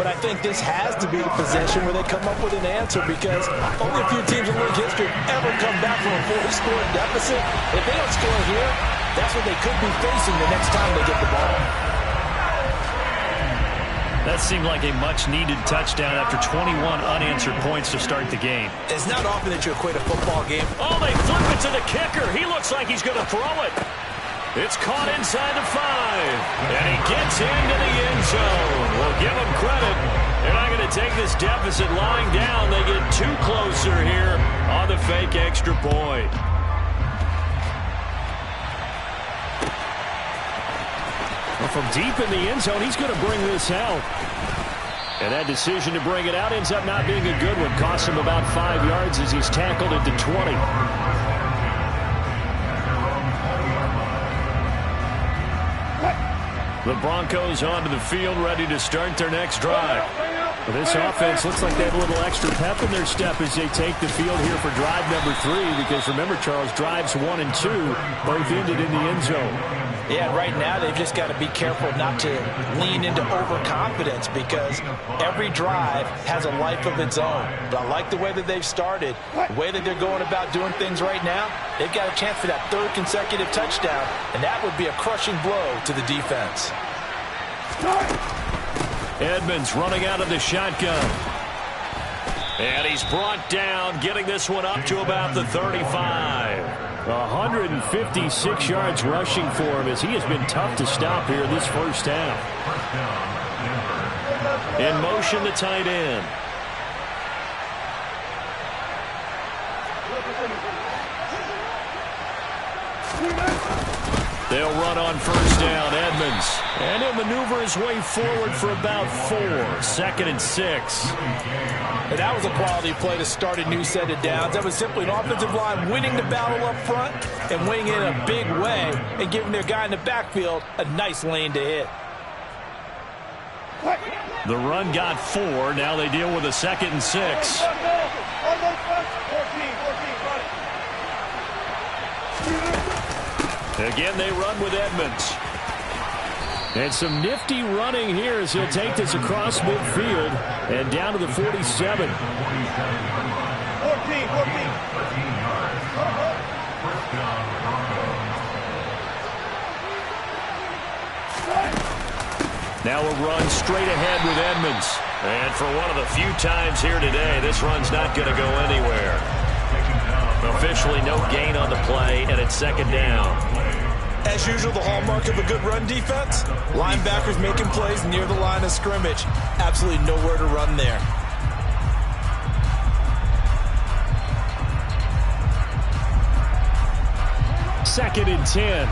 [SPEAKER 6] but I think this has to be the possession where they come up with an answer because only a few teams in league history ever come back from a 4-score deficit. If they don't score here, that's what they could be facing the next time they get the ball.
[SPEAKER 5] That seemed like a much-needed touchdown after 21 unanswered points to start the game.
[SPEAKER 6] It's not often that you equate a football game.
[SPEAKER 5] Oh, they flip it to the kicker. He looks like he's going to throw it. It's caught inside the 5, and he gets into the end zone. We'll give him credit. They're not going to take this deficit lying down. They get 2 closer here on the fake extra point.
[SPEAKER 9] Well, from deep in the end zone, he's going to bring this out. And that decision to bring it out ends up not being a good one. Costs him about 5 yards as he's tackled into 20. The Broncos onto the field, ready to start their next drive. Well, this offense looks like they have a little extra pep in their step as they take the field here for drive number 3. Because remember, Charles, drives 1 and 2 both ended in the end zone.
[SPEAKER 6] Yeah, right now they've just got to be careful not to lean into overconfidence because every drive has a life of its own. But I like the way that they've started, the way that they're going about doing things right now. They've got a chance for that 3rd consecutive touchdown, and that would be a crushing blow to the defense.
[SPEAKER 5] Edmonds running out of the shotgun. And he's brought down, getting this one up to about the 35.
[SPEAKER 9] 156 yards rushing for him as he has been tough to stop here this first half.
[SPEAKER 5] In motion, the tight end. They'll run on first down, Edmonds. And he'll maneuver his way forward for about 4. 2nd and 6.
[SPEAKER 6] And that was a quality play to start a new set of downs. That was simply an offensive line winning the battle up front and winning in a big way and giving their guy in the backfield a nice lane to hit.
[SPEAKER 5] The run got 4. Now they deal with a 2nd and 6. Again, they run with Edmonds.
[SPEAKER 9] And some nifty running here as he'll take this across midfield and down to the 47.
[SPEAKER 7] 14.
[SPEAKER 5] Now a run straight ahead with Edmonds. And for one of the few times here today, this run's not going to go anywhere. Officially no gain on the play, and it's 2nd down.
[SPEAKER 6] As usual, the hallmark of a good run defense, linebackers making plays near the line of scrimmage. Absolutely nowhere to run there.
[SPEAKER 9] Second and 10.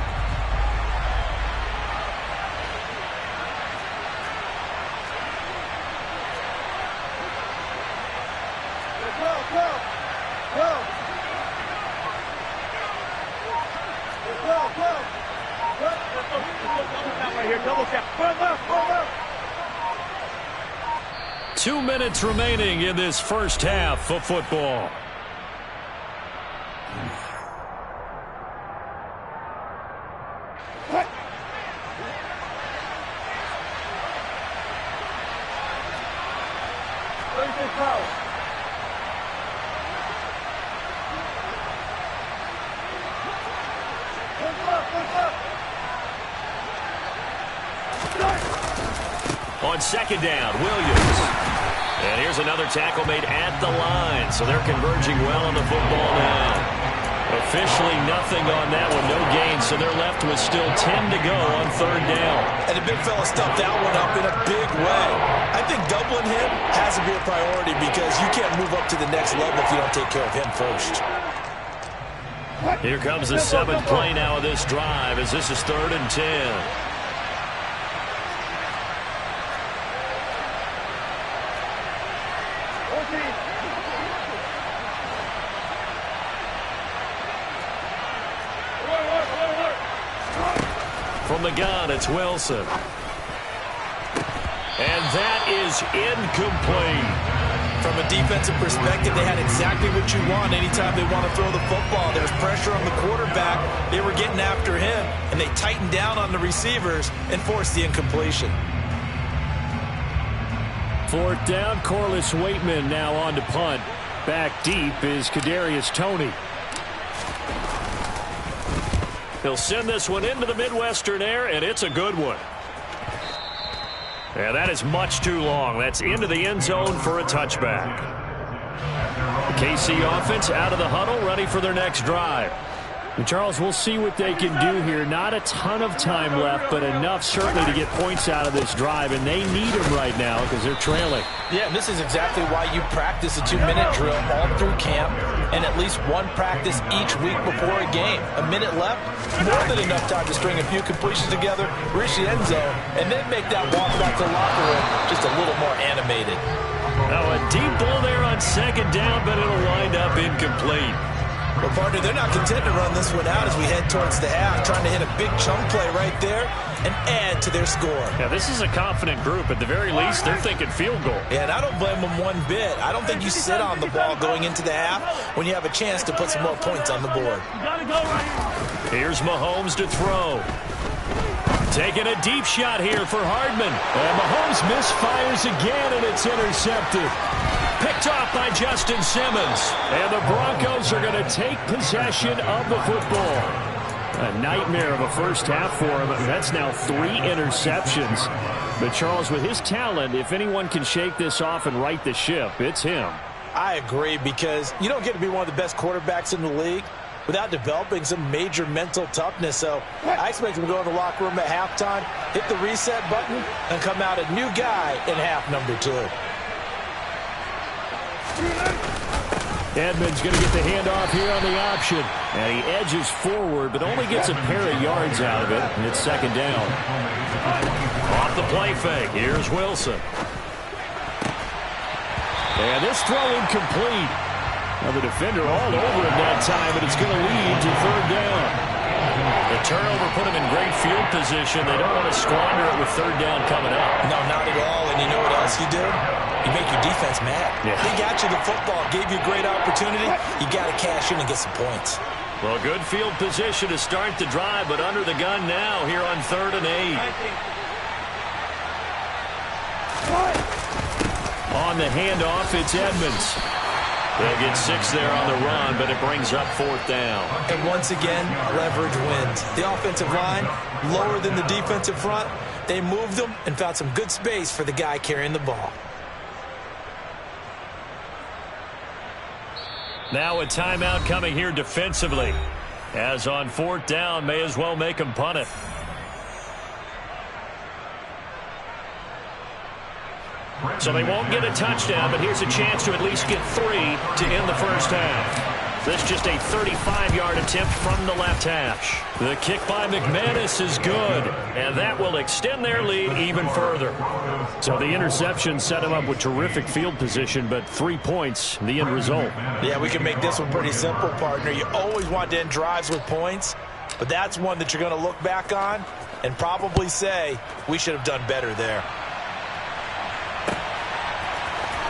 [SPEAKER 7] Double step.
[SPEAKER 5] 2 minutes remaining in this first half of football. On 2nd down, Williams. And here's another tackle made at the line. So they're converging well on the football now. Officially nothing on that one, no gain. So they're left with still 10 to go on 3rd down.
[SPEAKER 6] And the big fella stuffed that one up in a big way. I think doubling him has to be a priority because you can't move up to the next level if you don't take care of him first.
[SPEAKER 5] Here comes the 7th play now of this drive as this is 3rd and 10. From the gun, it's Wilson. And that is incomplete.
[SPEAKER 6] From a defensive perspective, they had exactly what you want anytime they want to throw the football. There's pressure on the quarterback. They were getting after him, and they tightened down on the receivers and forced the incompletion.
[SPEAKER 9] Fourth down, Corliss Waitman now on to punt. Back deep is Kadarius Toney.
[SPEAKER 5] He'll send this one into the Midwestern air, and it's a good one. Yeah, that is much too long. That's into the end zone for a touchback. The KC offense out of the huddle, ready for their next drive. And Charles, we'll see what they can do here. Not a ton of time left, but enough certainly to get points out of this drive, and they need them right now because they're trailing.
[SPEAKER 6] Yeah, and this is exactly why you practice a 2-minute drill all through camp and at least one practice each week before a game. A minute left, more than enough time to string a few completions together, reach the end zone, and then make that walk back to the locker room just a little more animated.
[SPEAKER 5] Now a deep ball there on second down, but it'll wind up incomplete.
[SPEAKER 6] Well, partner, they're not content to run this one out as we head towards the half, trying to hit a big chunk play right there and add to their score.
[SPEAKER 5] Yeah, this is a confident group. At the very least, they're thinking field goal.
[SPEAKER 6] Yeah, and I don't blame them one bit. I don't think you sit on the ball going into the half when you have a chance to put some more points on the board.
[SPEAKER 5] Here's Mahomes to throw. Taking a deep shot here for Hardman.
[SPEAKER 9] And Mahomes misfires again, and it's intercepted.
[SPEAKER 5] Picked off by Justin Simmons.
[SPEAKER 9] And the Broncos are going to take possession of the football. A nightmare of a first half for him. That's now 3 interceptions. But Charles, with his talent, if anyone can shake this off and right the ship, it's him.
[SPEAKER 6] I agree, because you don't get to be one of the best quarterbacks in the league without developing some major mental toughness. So I expect him to go in the locker room at halftime, hit the reset button, and come out a new guy in half number 2.
[SPEAKER 9] Edmonds going to get the handoff here on the option. And he edges forward, but only gets a pair of yards out of it. And it's second down.
[SPEAKER 5] Off the play fake. Here's Wilson.
[SPEAKER 9] And this throw incomplete. Now the defender all over him that time, but it's going to lead to third down.
[SPEAKER 5] The turnover put him in great field position. They don't want to squander it with third down coming up.
[SPEAKER 6] No, not at all. And you know what else you do? You make your defense mad.
[SPEAKER 5] Yeah.
[SPEAKER 6] They got you the football, gave you a great opportunity. You got to cash in and get some points.
[SPEAKER 5] Well, good field position to start the drive, but under the gun now here on 3rd and 8.
[SPEAKER 9] On the handoff, it's Edmonds.
[SPEAKER 5] They'll get 6 there on the run, but it brings up 4th down.
[SPEAKER 6] And once again, leverage wins. The offensive line, lower than the defensive front. They moved them and found some good space for the guy carrying the ball.
[SPEAKER 5] Now a timeout coming here defensively. As on 4th down, may as well make him punt it. So they won't get a touchdown, but here's a chance to at least get 3 to end the first half. This just a 35-yard attempt from the left hash. The kick by McManus is good, and that will extend their lead even further.
[SPEAKER 9] So the interception set him up with terrific field position, but 3 points, the end result.
[SPEAKER 6] Yeah, we can make this one pretty simple, partner. You always want to end drives with points, but that's one that you're going to look back on and probably say, we should have done better there.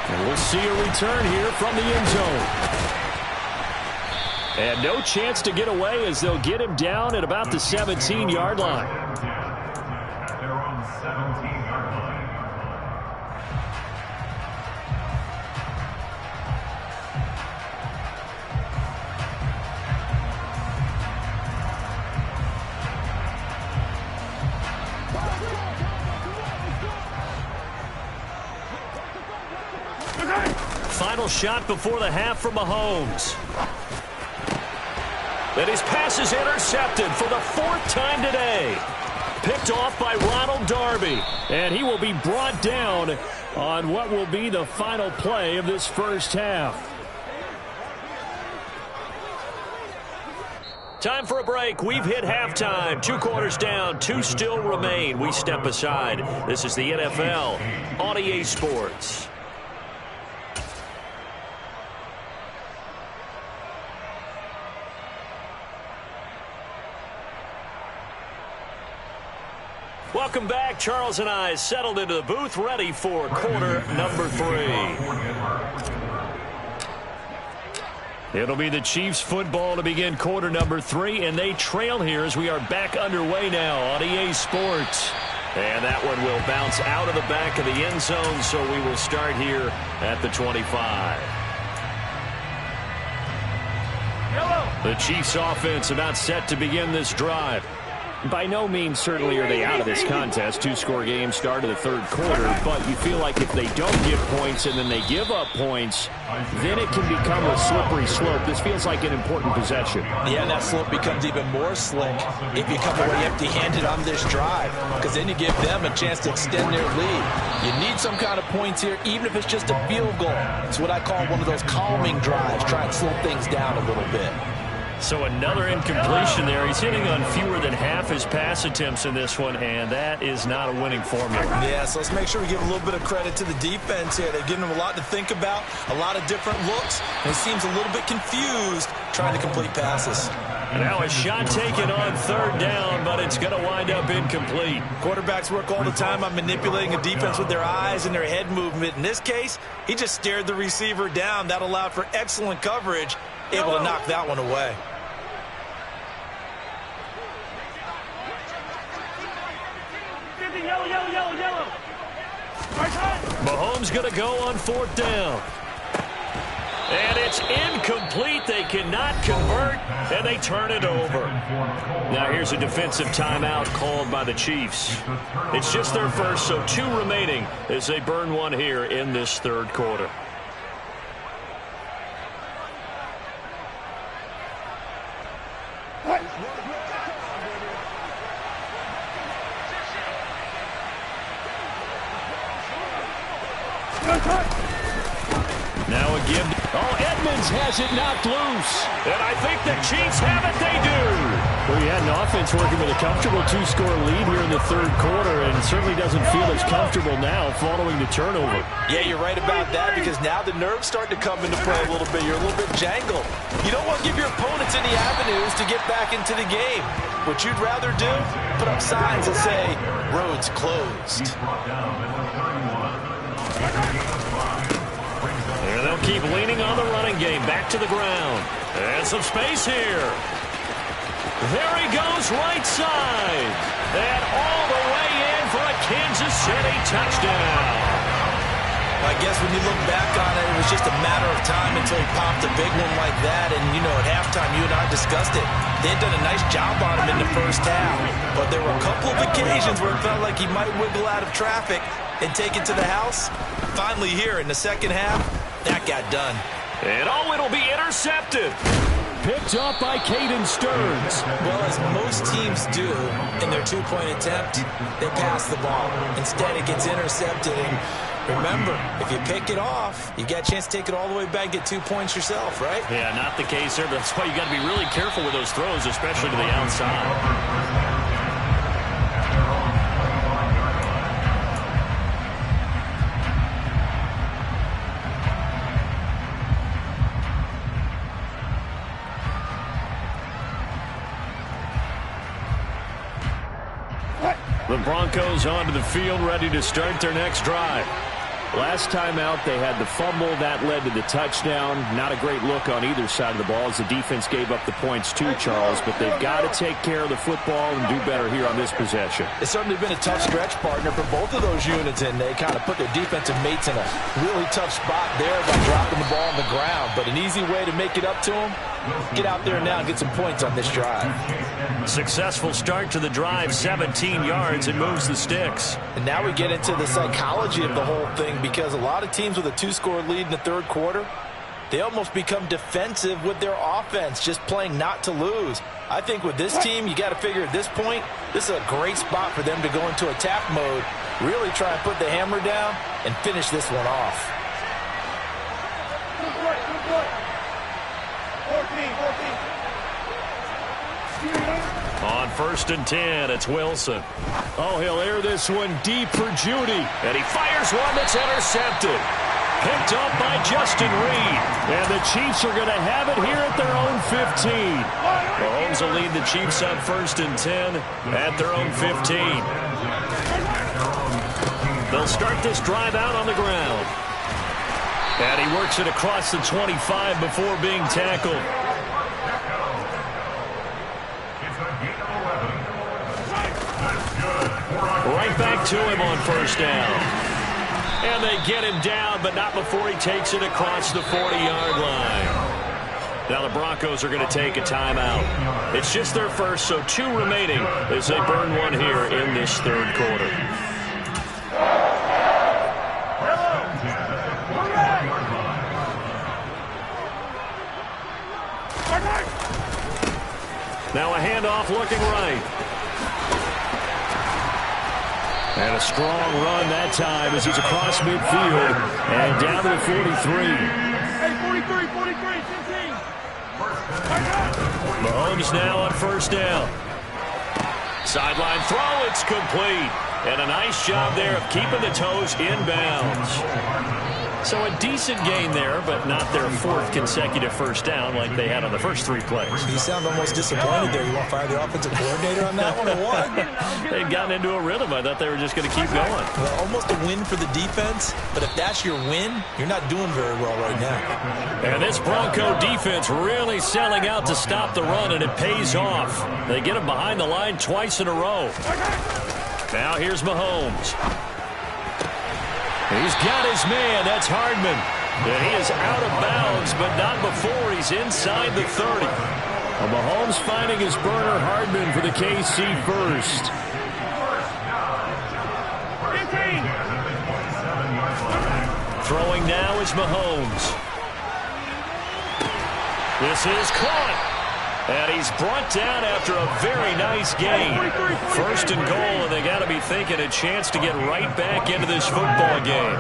[SPEAKER 9] And we'll see a return here from the end zone. And no chance to get away as they'll get him down at about the 17-yard line.
[SPEAKER 14] They're on the 17-yard line.
[SPEAKER 5] Final shot before the half from Mahomes. And his pass is intercepted for the 4th time today. Picked off by Ronald Darby.
[SPEAKER 9] And he will be brought down on what will be the final play of this first half.
[SPEAKER 5] Time for a break. We've hit halftime. 2 quarters down. 2 still remain. We step aside. This is the NFL on EA Sports. Welcome back. Charles and I settled into the booth, ready for quarter number 3. It'll be the Chiefs football to begin quarter number 3, and they trail here as we are back underway now on EA Sports. And that one will bounce out of the back of the end zone, so we will start here at the 25. The Chiefs offense about set to begin this drive. By no means certainly are they out of this contest. 2-score game start of the third quarter, but you feel like if they don't get points and then they give up points, then it can become a slippery slope. This feels like an important possession.
[SPEAKER 6] Yeah, and that slope becomes even more slick if you come away empty-handed on this drive, because then you give them a chance to extend their lead. You need some kind of points here, even if it's just a field goal. It's what I call one of those calming drives. Try and slow things down a little bit.
[SPEAKER 5] So another incompletion there. He's hitting on fewer than half his pass attempts in this one, and that is not a winning formula.
[SPEAKER 6] Yeah, so let's make sure we give a little bit of credit to the defense here. They've given him a lot to think about, a lot of different looks, and he seems a little bit confused trying to complete passes.
[SPEAKER 5] Now a shot taken on third down, but it's going to wind up incomplete.
[SPEAKER 6] Quarterbacks work all the time on manipulating a defense with their eyes and their head movement. In this case, he just stared the receiver down. That allowed for excellent coverage, able to knock that one away.
[SPEAKER 5] Mahomes going to go on fourth down. And it's incomplete. They cannot convert, and they turn it over. Now here's a defensive timeout called by the Chiefs. It's just their first, so 2 remaining as they burn one here in this third quarter. Now a give. Oh, Edmonds has it knocked loose. And I think the Chiefs have it. They do.
[SPEAKER 9] Well, you had an offense working with a comfortable 2-score lead here in the third quarter, and it certainly doesn't feel as comfortable now following the turnover.
[SPEAKER 6] Yeah, you're right about that, because now the nerves start to come into play a little bit. You're a little bit jangled. You don't want to give your opponents any avenues to get back into the game. What you'd rather do, put up signs that say, roads closed.
[SPEAKER 5] And they'll keep leaning on the running game. Back to the ground. And some space here. There he goes, right side. And all the way in for a Kansas City touchdown.
[SPEAKER 6] I guess when you look back on it, it was just a matter of time until he popped a big one like that. And, you know, at halftime, you and I discussed it. They had done a nice job on him in the first half. But there were a couple of occasions where it felt like he might wiggle out of traffic and take it to the house. Finally here in the second half, that got done.
[SPEAKER 5] And it'll be intercepted.
[SPEAKER 9] Picked up by Caden Stearns.
[SPEAKER 6] Well, as most teams do in their 2-point attempt, they pass the ball. Instead, it gets intercepted. And remember, if you pick it off, you get a chance to take it all the way back and get 2 points yourself, right?
[SPEAKER 5] Yeah, not the case there. That's why you got to be really careful with those throws, especially to the outside. The Broncos onto the field, ready to start their next drive.
[SPEAKER 9] Last time out, they had the fumble. That led to the touchdown. Not a great look on either side of the ball as the defense gave up the points too, Charles. But they've got to take care of the football and do better here on this possession.
[SPEAKER 6] It's certainly been a tough stretch, partner, for both of those units, and they kind of put their defensive mates in a really tough spot there by dropping the ball on the ground. But an easy way to make it up to them, get out there now and get some points on this drive.
[SPEAKER 5] Successful start to the drive, 17 yards, and moves the sticks.
[SPEAKER 6] And now we get into the psychology of the whole thing, because a lot of teams with a 2-score lead in the third quarter, they almost become defensive with their offense, just playing not to lose. I think with this team, you got to figure at this point, this is a great spot for them to go into attack mode, really try and put the hammer down and finish this one off.
[SPEAKER 7] 14.
[SPEAKER 5] On 1st and 10, it's Wilson.
[SPEAKER 9] Oh, he'll air this one deep for Judy.
[SPEAKER 5] And he fires one that's intercepted. Picked up by Justin Reed.
[SPEAKER 9] And the Chiefs are going to have it here at their own 15.
[SPEAKER 5] Mahomes
[SPEAKER 9] Broncos will lead the Chiefs up 1st and 10 at their own 15. They'll start this drive out on the ground. And he works it across the 25 before being tackled. Right back to him on 1st down. And they get him down, but not before he takes it across the 40-yard line. Now the Broncos are going to take a timeout. It's just their first, so 2 remaining as they burn one here in this 3rd quarter. Now a handoff looking right. And a strong run that time as he's across midfield and down to the 43.
[SPEAKER 7] Hey, 43, 15.
[SPEAKER 9] Mahomes now on 1st down. Sideline throw, it's complete. And a nice job there of keeping the toes inbounds. So a decent gain there, but not their 4th consecutive 1st down like they had on the first 3 plays.
[SPEAKER 6] You sound almost disappointed there. You want to fire the offensive coordinator on that one or what?
[SPEAKER 9] They'd gotten into a rhythm. I thought they were just going to keep going.
[SPEAKER 6] Well, almost a win for the defense, but if that's your win, you're not doing very well right now.
[SPEAKER 9] And this Bronco defense really selling out to stop the run, and it pays off. They get him behind the line twice in a row. Now here's Mahomes. He's got his man. That's Hardman. And he is out of bounds, but not before he's inside the 30. Well, Mahomes finding his burner, Hardman, for the KC first.
[SPEAKER 7] 15.
[SPEAKER 9] Throwing now is Mahomes. This is caught. And he's brought down after a very nice gain. 1st and goal, and they got to be thinking a chance to get right back into this football game.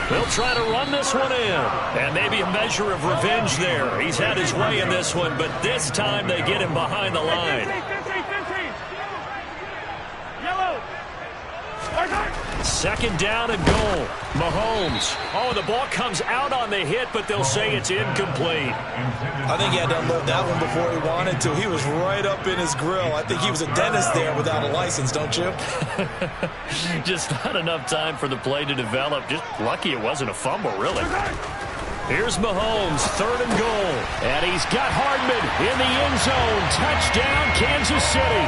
[SPEAKER 9] They'll try to run this one in. And maybe a measure of revenge there. He's had his way in this one, but this time they get him behind the line.
[SPEAKER 7] 15. Yellow.
[SPEAKER 9] 2nd down and goal. Mahomes. Oh, the ball comes out on the hit, but they'll say it's incomplete.
[SPEAKER 6] I think he had to unload that one before he wanted to. He was right up in his grill. I think he was a dentist there without a license, don't you?
[SPEAKER 9] Just not enough time for the play to develop. Just lucky it wasn't a fumble, really. Here's Mahomes, 3rd and goal. And he's got Hardman in the end zone. Touchdown, Kansas City.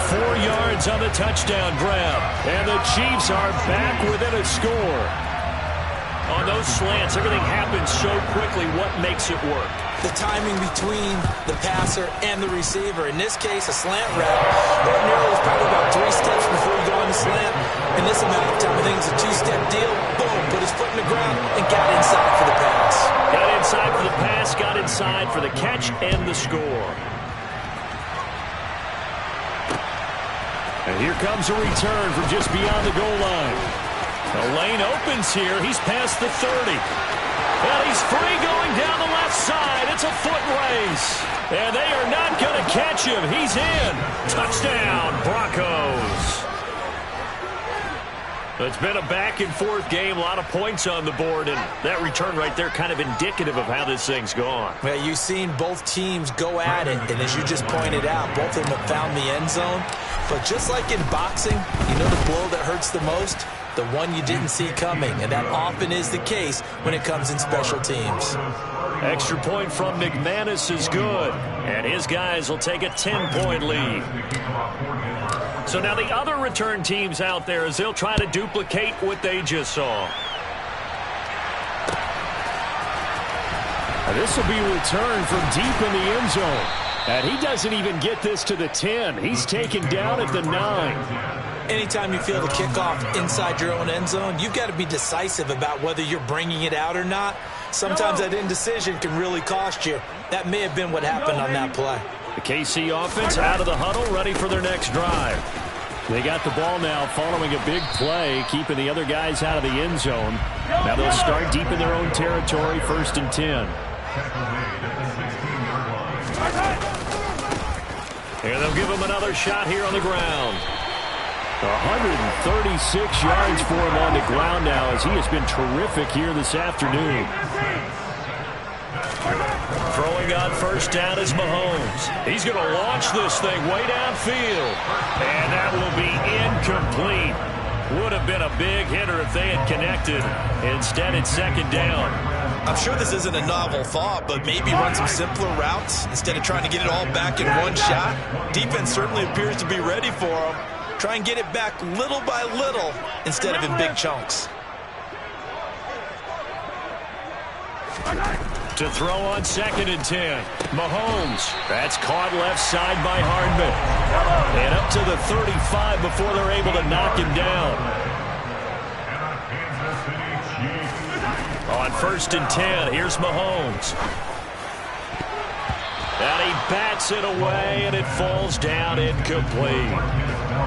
[SPEAKER 9] 4 yards on the touchdown grab. And the Chiefs are back within a score. On those slants, everything happens so quickly. What makes it work?
[SPEAKER 6] The timing between the passer and the receiver. In this case, a slant route. Ordinarily, it's probably about 3 steps before you go on the slant. In this amount of time, I think it's a 2-step deal. Boom, put his foot in the ground and got inside for the pass.
[SPEAKER 9] Got inside for the pass, got inside for the catch and the score. And here comes a return from just beyond the goal line. The lane opens here. He's past the 30. And he's free going down the left side. It's a foot race. And they are not going to catch him. He's in. Touchdown, Broncos. It's been a back-and-forth game, a lot of points on the board, and that return right there kind of indicative of how this thing's gone.
[SPEAKER 6] Well, you've seen both teams go at it, and as you just pointed out, both of them have found the end zone. But just like in boxing, you know the blow that hurts the most? The one you didn't see coming, and that often is the case when it comes in special teams.
[SPEAKER 9] Extra point from McManus is good, and his guys will take a 10-point lead. So now the other return teams out there as they'll try to duplicate what they just saw. This will be a return from deep in the end zone. And he doesn't even get this to the 10. He's taken down at the 9.
[SPEAKER 6] Anytime you feel the kickoff inside your own end zone, you've got to be decisive about whether you're bringing it out or not. Sometimes that indecision can really cost you. That may have been what happened on that play.
[SPEAKER 9] The KC offense out of the huddle, ready for their next drive. They got the ball now following a big play, keeping the other guys out of the end zone. Now they'll start deep in their own territory, 1st and 10. And they'll give him another shot here on the ground. 136 yards for him on the ground now as he has been terrific here this afternoon.
[SPEAKER 5] throwing on first down is Mahomes. He's going to launch this thing way downfield. And that will be incomplete. Would have been a big hitter if they had connected. Instead, it's second down.
[SPEAKER 6] I'm sure this isn't a novel thought, but maybe run some simpler routes instead of trying to get it all back in one shot. Defense certainly appears to be ready for them. Try and get it back little by little instead of in big chunks.
[SPEAKER 5] To throw on 2nd and 10. Mahomes. That's caught left side by Hardman. And up to the 35 before they're able to knock him down. On 1st and 10, here's Mahomes. And he bats it away, and it falls down incomplete.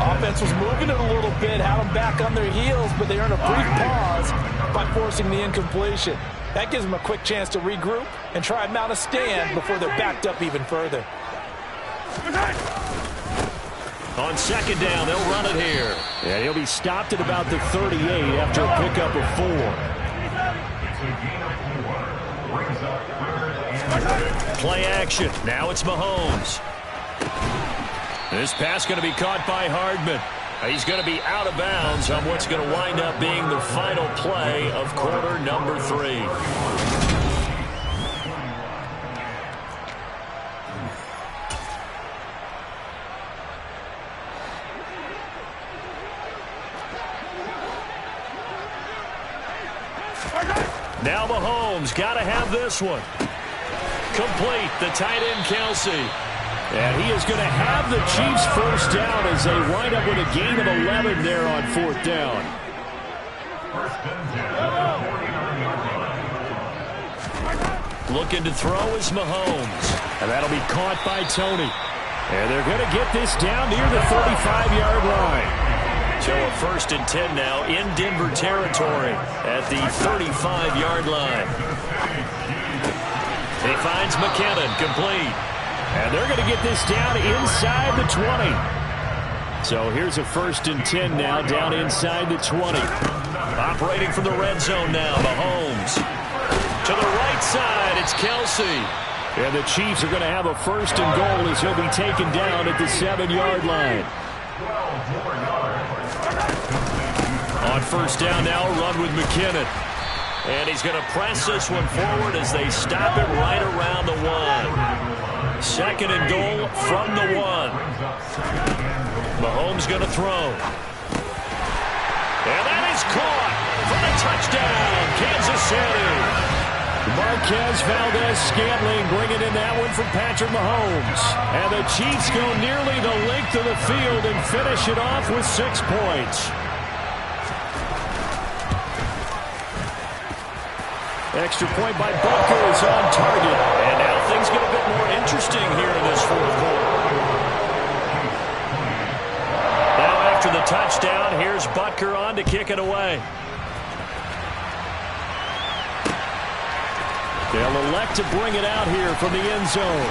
[SPEAKER 15] Offense was moving it a little bit, had them back on their heels, but they earned a brief pause by forcing the incompletion. That gives them a quick chance to regroup and try and mount a stand before they're backed up even further.
[SPEAKER 5] On 2nd down, they'll run it here. And he'll be stopped at about the 38 after a pickup of 4. Play action. Now it's Mahomes. This pass going to be caught by Hardman. He's going to be out of bounds on what's going to wind up being the final play of quarter number 3. Now Mahomes got to have this one. Complete. The tight end, Kelsey. And he is going to have the Chiefs first down as they wind up with a gain of 11 there on 4th down. Looking to throw is Mahomes. And that'll be caught by Tony. And they're going to get this down near the 35-yard line. So a 1st and 10 now in Denver territory at the 35-yard line. He finds McKinnon, complete. And they're going to get this down inside the 20. So here's a 1st and 10 now down inside the 20. Operating from the red zone now, Mahomes. To the right side, it's Kelsey. And the Chiefs are going to have a 1st and goal as he'll be taken down at the 7-yard line. On 1st down now, run with McKinnon. And he's going to press this one forward as they stop it right around the 1. 2nd and goal from the 1. Mahomes going to throw. And that is caught for the touchdown, Kansas City. Marquez Valdez-Scantling bringing in that one from Patrick Mahomes. And the Chiefs go nearly the length of the field and finish it off with 6 points. Extra point by Butker is on target. And now things get a bit more interesting here in this 4th quarter. Now after the touchdown, here's Butker on to kick it away. They'll elect to bring it out here from the end zone.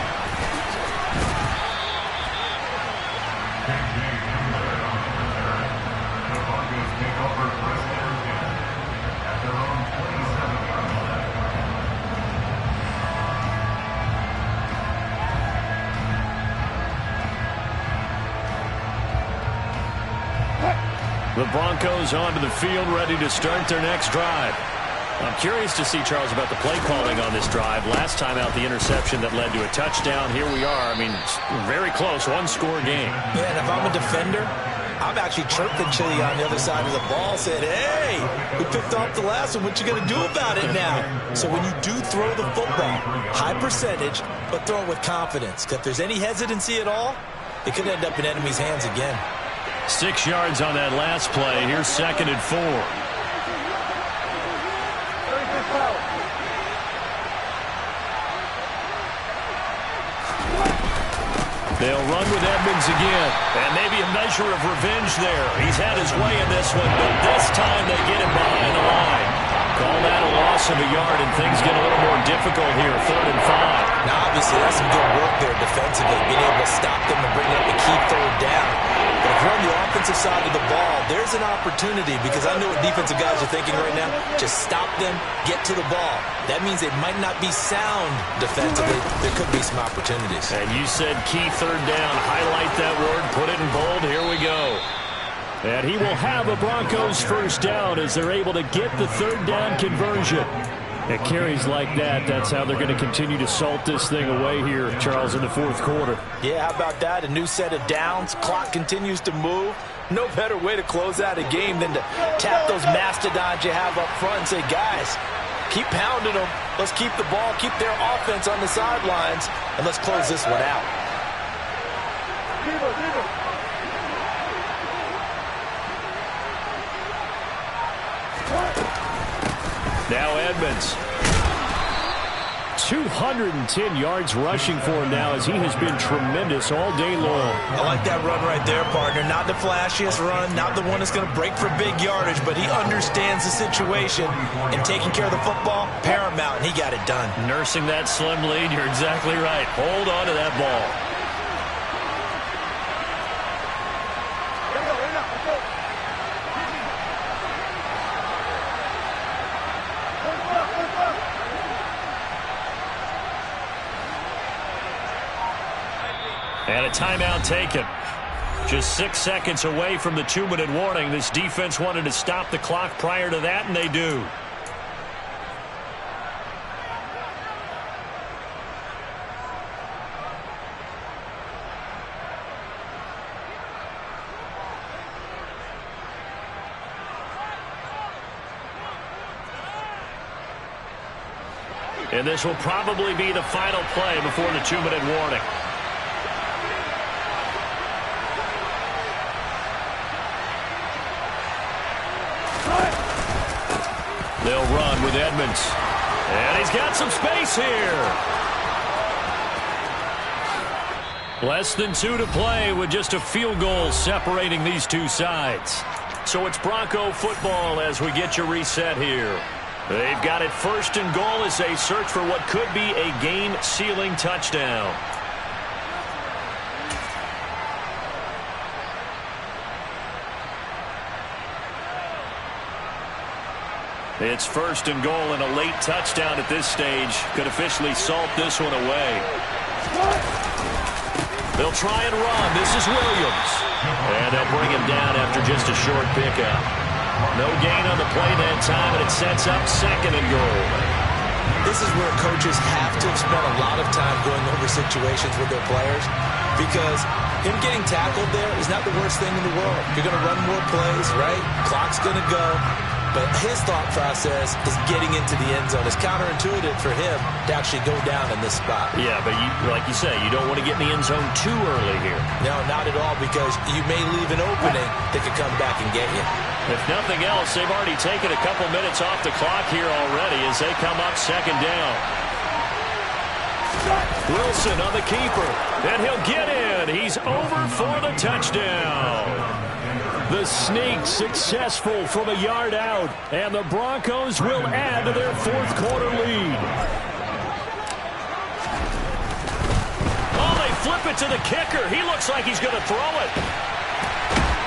[SPEAKER 5] The Broncos onto the field, ready to start their next drive. I'm curious to see, Charles, about the play calling on this drive. Last time out, the interception that led to a touchdown. Here we are. I mean, very close, 1-score game.
[SPEAKER 6] Yeah, and if I'm a defender, I'm actually chirping Chili on the other side of the ball, saying, hey, we picked off the last one. What you going to do about it now? So when you do throw the football, high percentage, but throw it with confidence. If there's any hesitancy at all, it could end up in enemy's hands again.
[SPEAKER 5] 6 yards on that last play. Here's 2nd and 4. They'll run with Edmonds again. And maybe a measure of revenge there. He's had his way in this one, but this time they get him behind the line.
[SPEAKER 9] Call that a loss of a yard, and things get a little more difficult here. 3rd and 5.
[SPEAKER 6] Now, obviously, that's some good work there defensively, being able to stop them and bring up the key 3rd down. But if you're on the offensive side of the ball, there's an opportunity, because I know what defensive guys are thinking right now. Just stop them, get to the ball. That means they might not be sound defensively. There could be some opportunities.
[SPEAKER 9] And you said key 3rd down. Highlight that word, put it in bold. Here we go. And he will have a Broncos 1st down as they're able to get the 3rd down conversion. At carries like that, that's how they're going to continue to salt this thing away here, Charles, in the 4th quarter.
[SPEAKER 6] Yeah, how about that? A new set of downs. Clock continues to move. No better way to close out a game than to tap those mastodons you have up front and say, guys, keep pounding them. Let's keep the ball, keep their offense on the sidelines, and let's close this one out.
[SPEAKER 9] Now Edmonds. 210 yards rushing for him now as he has been tremendous all day long.
[SPEAKER 6] I like that run right there, partner. Not the flashiest run, not the one that's going to break for big yardage, but he understands the situation, and taking care of the football, paramount, and he got it done.
[SPEAKER 9] Nursing that slim lead, you're exactly right. Hold on to that ball. And a timeout taken. Just 6 seconds away from the 2-minute warning. This defense wanted to stop the clock prior to that, and they do. And this will probably be the final play before the 2-minute warning. They'll run with Edmonds. And he's got some space here. Less than 2 to play with just a field goal separating these two sides. So it's Bronco football as we get you reset here. They've got it 1st and goal as they search for what could be a game-sealing touchdown. It's 1st and goal, and a late touchdown at this stage could officially salt this one away. They'll try and run. This is Williams. And they'll bring him down after just a short pickup. No gain on the play that time, and it sets up 2nd and goal.
[SPEAKER 6] This is where coaches have to have spent a lot of time going over situations with their players, because him getting tackled there is not the worst thing in the world. You're going to run more plays, right? Clock's going to go. But his thought process is getting into the end zone. It's counterintuitive for him to actually go down in this spot.
[SPEAKER 9] Yeah, but like you say, you don't want to get in the end zone too early here.
[SPEAKER 6] No, not at all, because you may leave an opening that could come back and get you.
[SPEAKER 9] If nothing else, they've already taken a couple minutes off the clock here already as they come up 2nd down. Wilson on the keeper, and he'll get in. He's over for the touchdown. The sneak successful from a yard out, and the Broncos will add to their 4th quarter lead. Oh, they flip it to the kicker. He looks like he's going to throw it.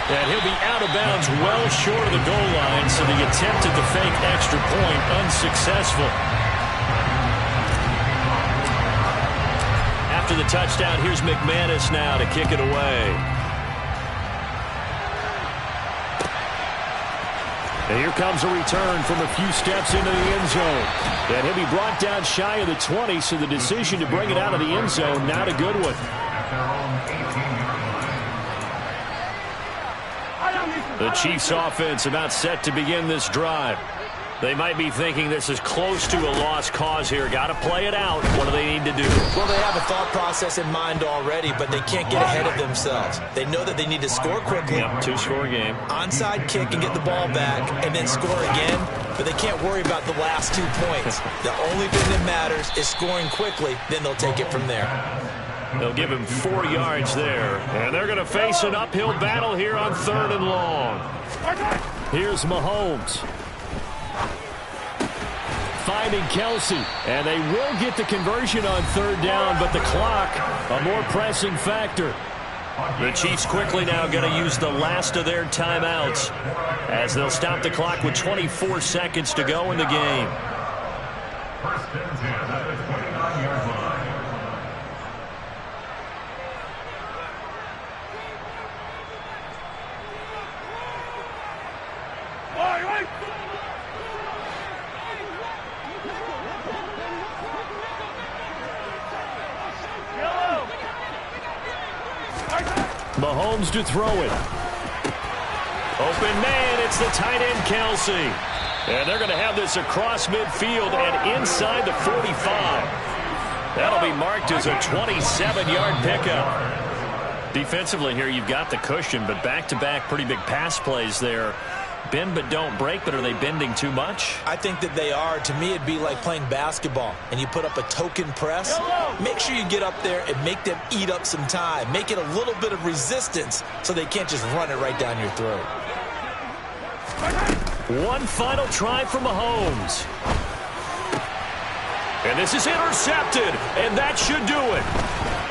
[SPEAKER 9] And he'll be out of bounds well short of the goal line, so the attempt at the fake extra point unsuccessful. After the touchdown, here's McManus now to kick it away. And here comes a return from a few steps into the end zone. And he'll be brought down shy of the 20, so the decision to bring it out of the end zone, not a good one. The Chiefs offense about set to begin this drive. They might be thinking this is close to a lost cause here. Got to play it out. What do they need to do?
[SPEAKER 6] Well, they have a thought process in mind already, but they can't get ahead of themselves. They know that they need to score quickly.
[SPEAKER 9] Yep, 2-score game.
[SPEAKER 6] Onside kick and get the ball back and then score again, but they can't worry about the last 2 points. The only thing that matters is scoring quickly, then they'll take it from there.
[SPEAKER 9] They'll give him 4 yards there. And they're going to face an uphill battle here on 3rd and long. Here's Mahomes. finding Kelsey. And they will get the conversion on third down, but the clock, a more pressing factor. The Chiefs quickly now going to use the last of their timeouts as they'll stop the clock with 24 seconds to go in the game.
[SPEAKER 14] First and 10 at the 29-yard line.
[SPEAKER 9] Mahomes to throw it. Open man, it's the tight end Kelsey. And they're going to have this across midfield and inside the 45. That'll be marked as a 27-yard pickup. Defensively here, you've got the cushion, but back-to-back pretty big pass plays there. Bend but don't break, but are they bending too much?
[SPEAKER 6] I think that they are. To me, it'd be like playing basketball, and you put up a token press. Make sure you get up there and make them eat up some time. Make it a little bit of resistance so they can't just run it right down your throat.
[SPEAKER 9] One final try for Mahomes. And this is intercepted, and that should do it.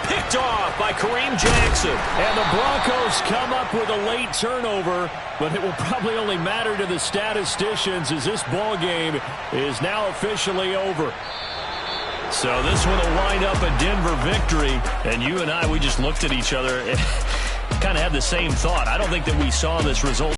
[SPEAKER 9] Picked off by Kareem Jackson. And the Broncos come up with a late turnover, but it will probably only matter to the statisticians as this ball game is now officially over. So this one will wind up a Denver victory. And you and I, we just looked at each other and kind of had the same thought. I don't think that we saw this result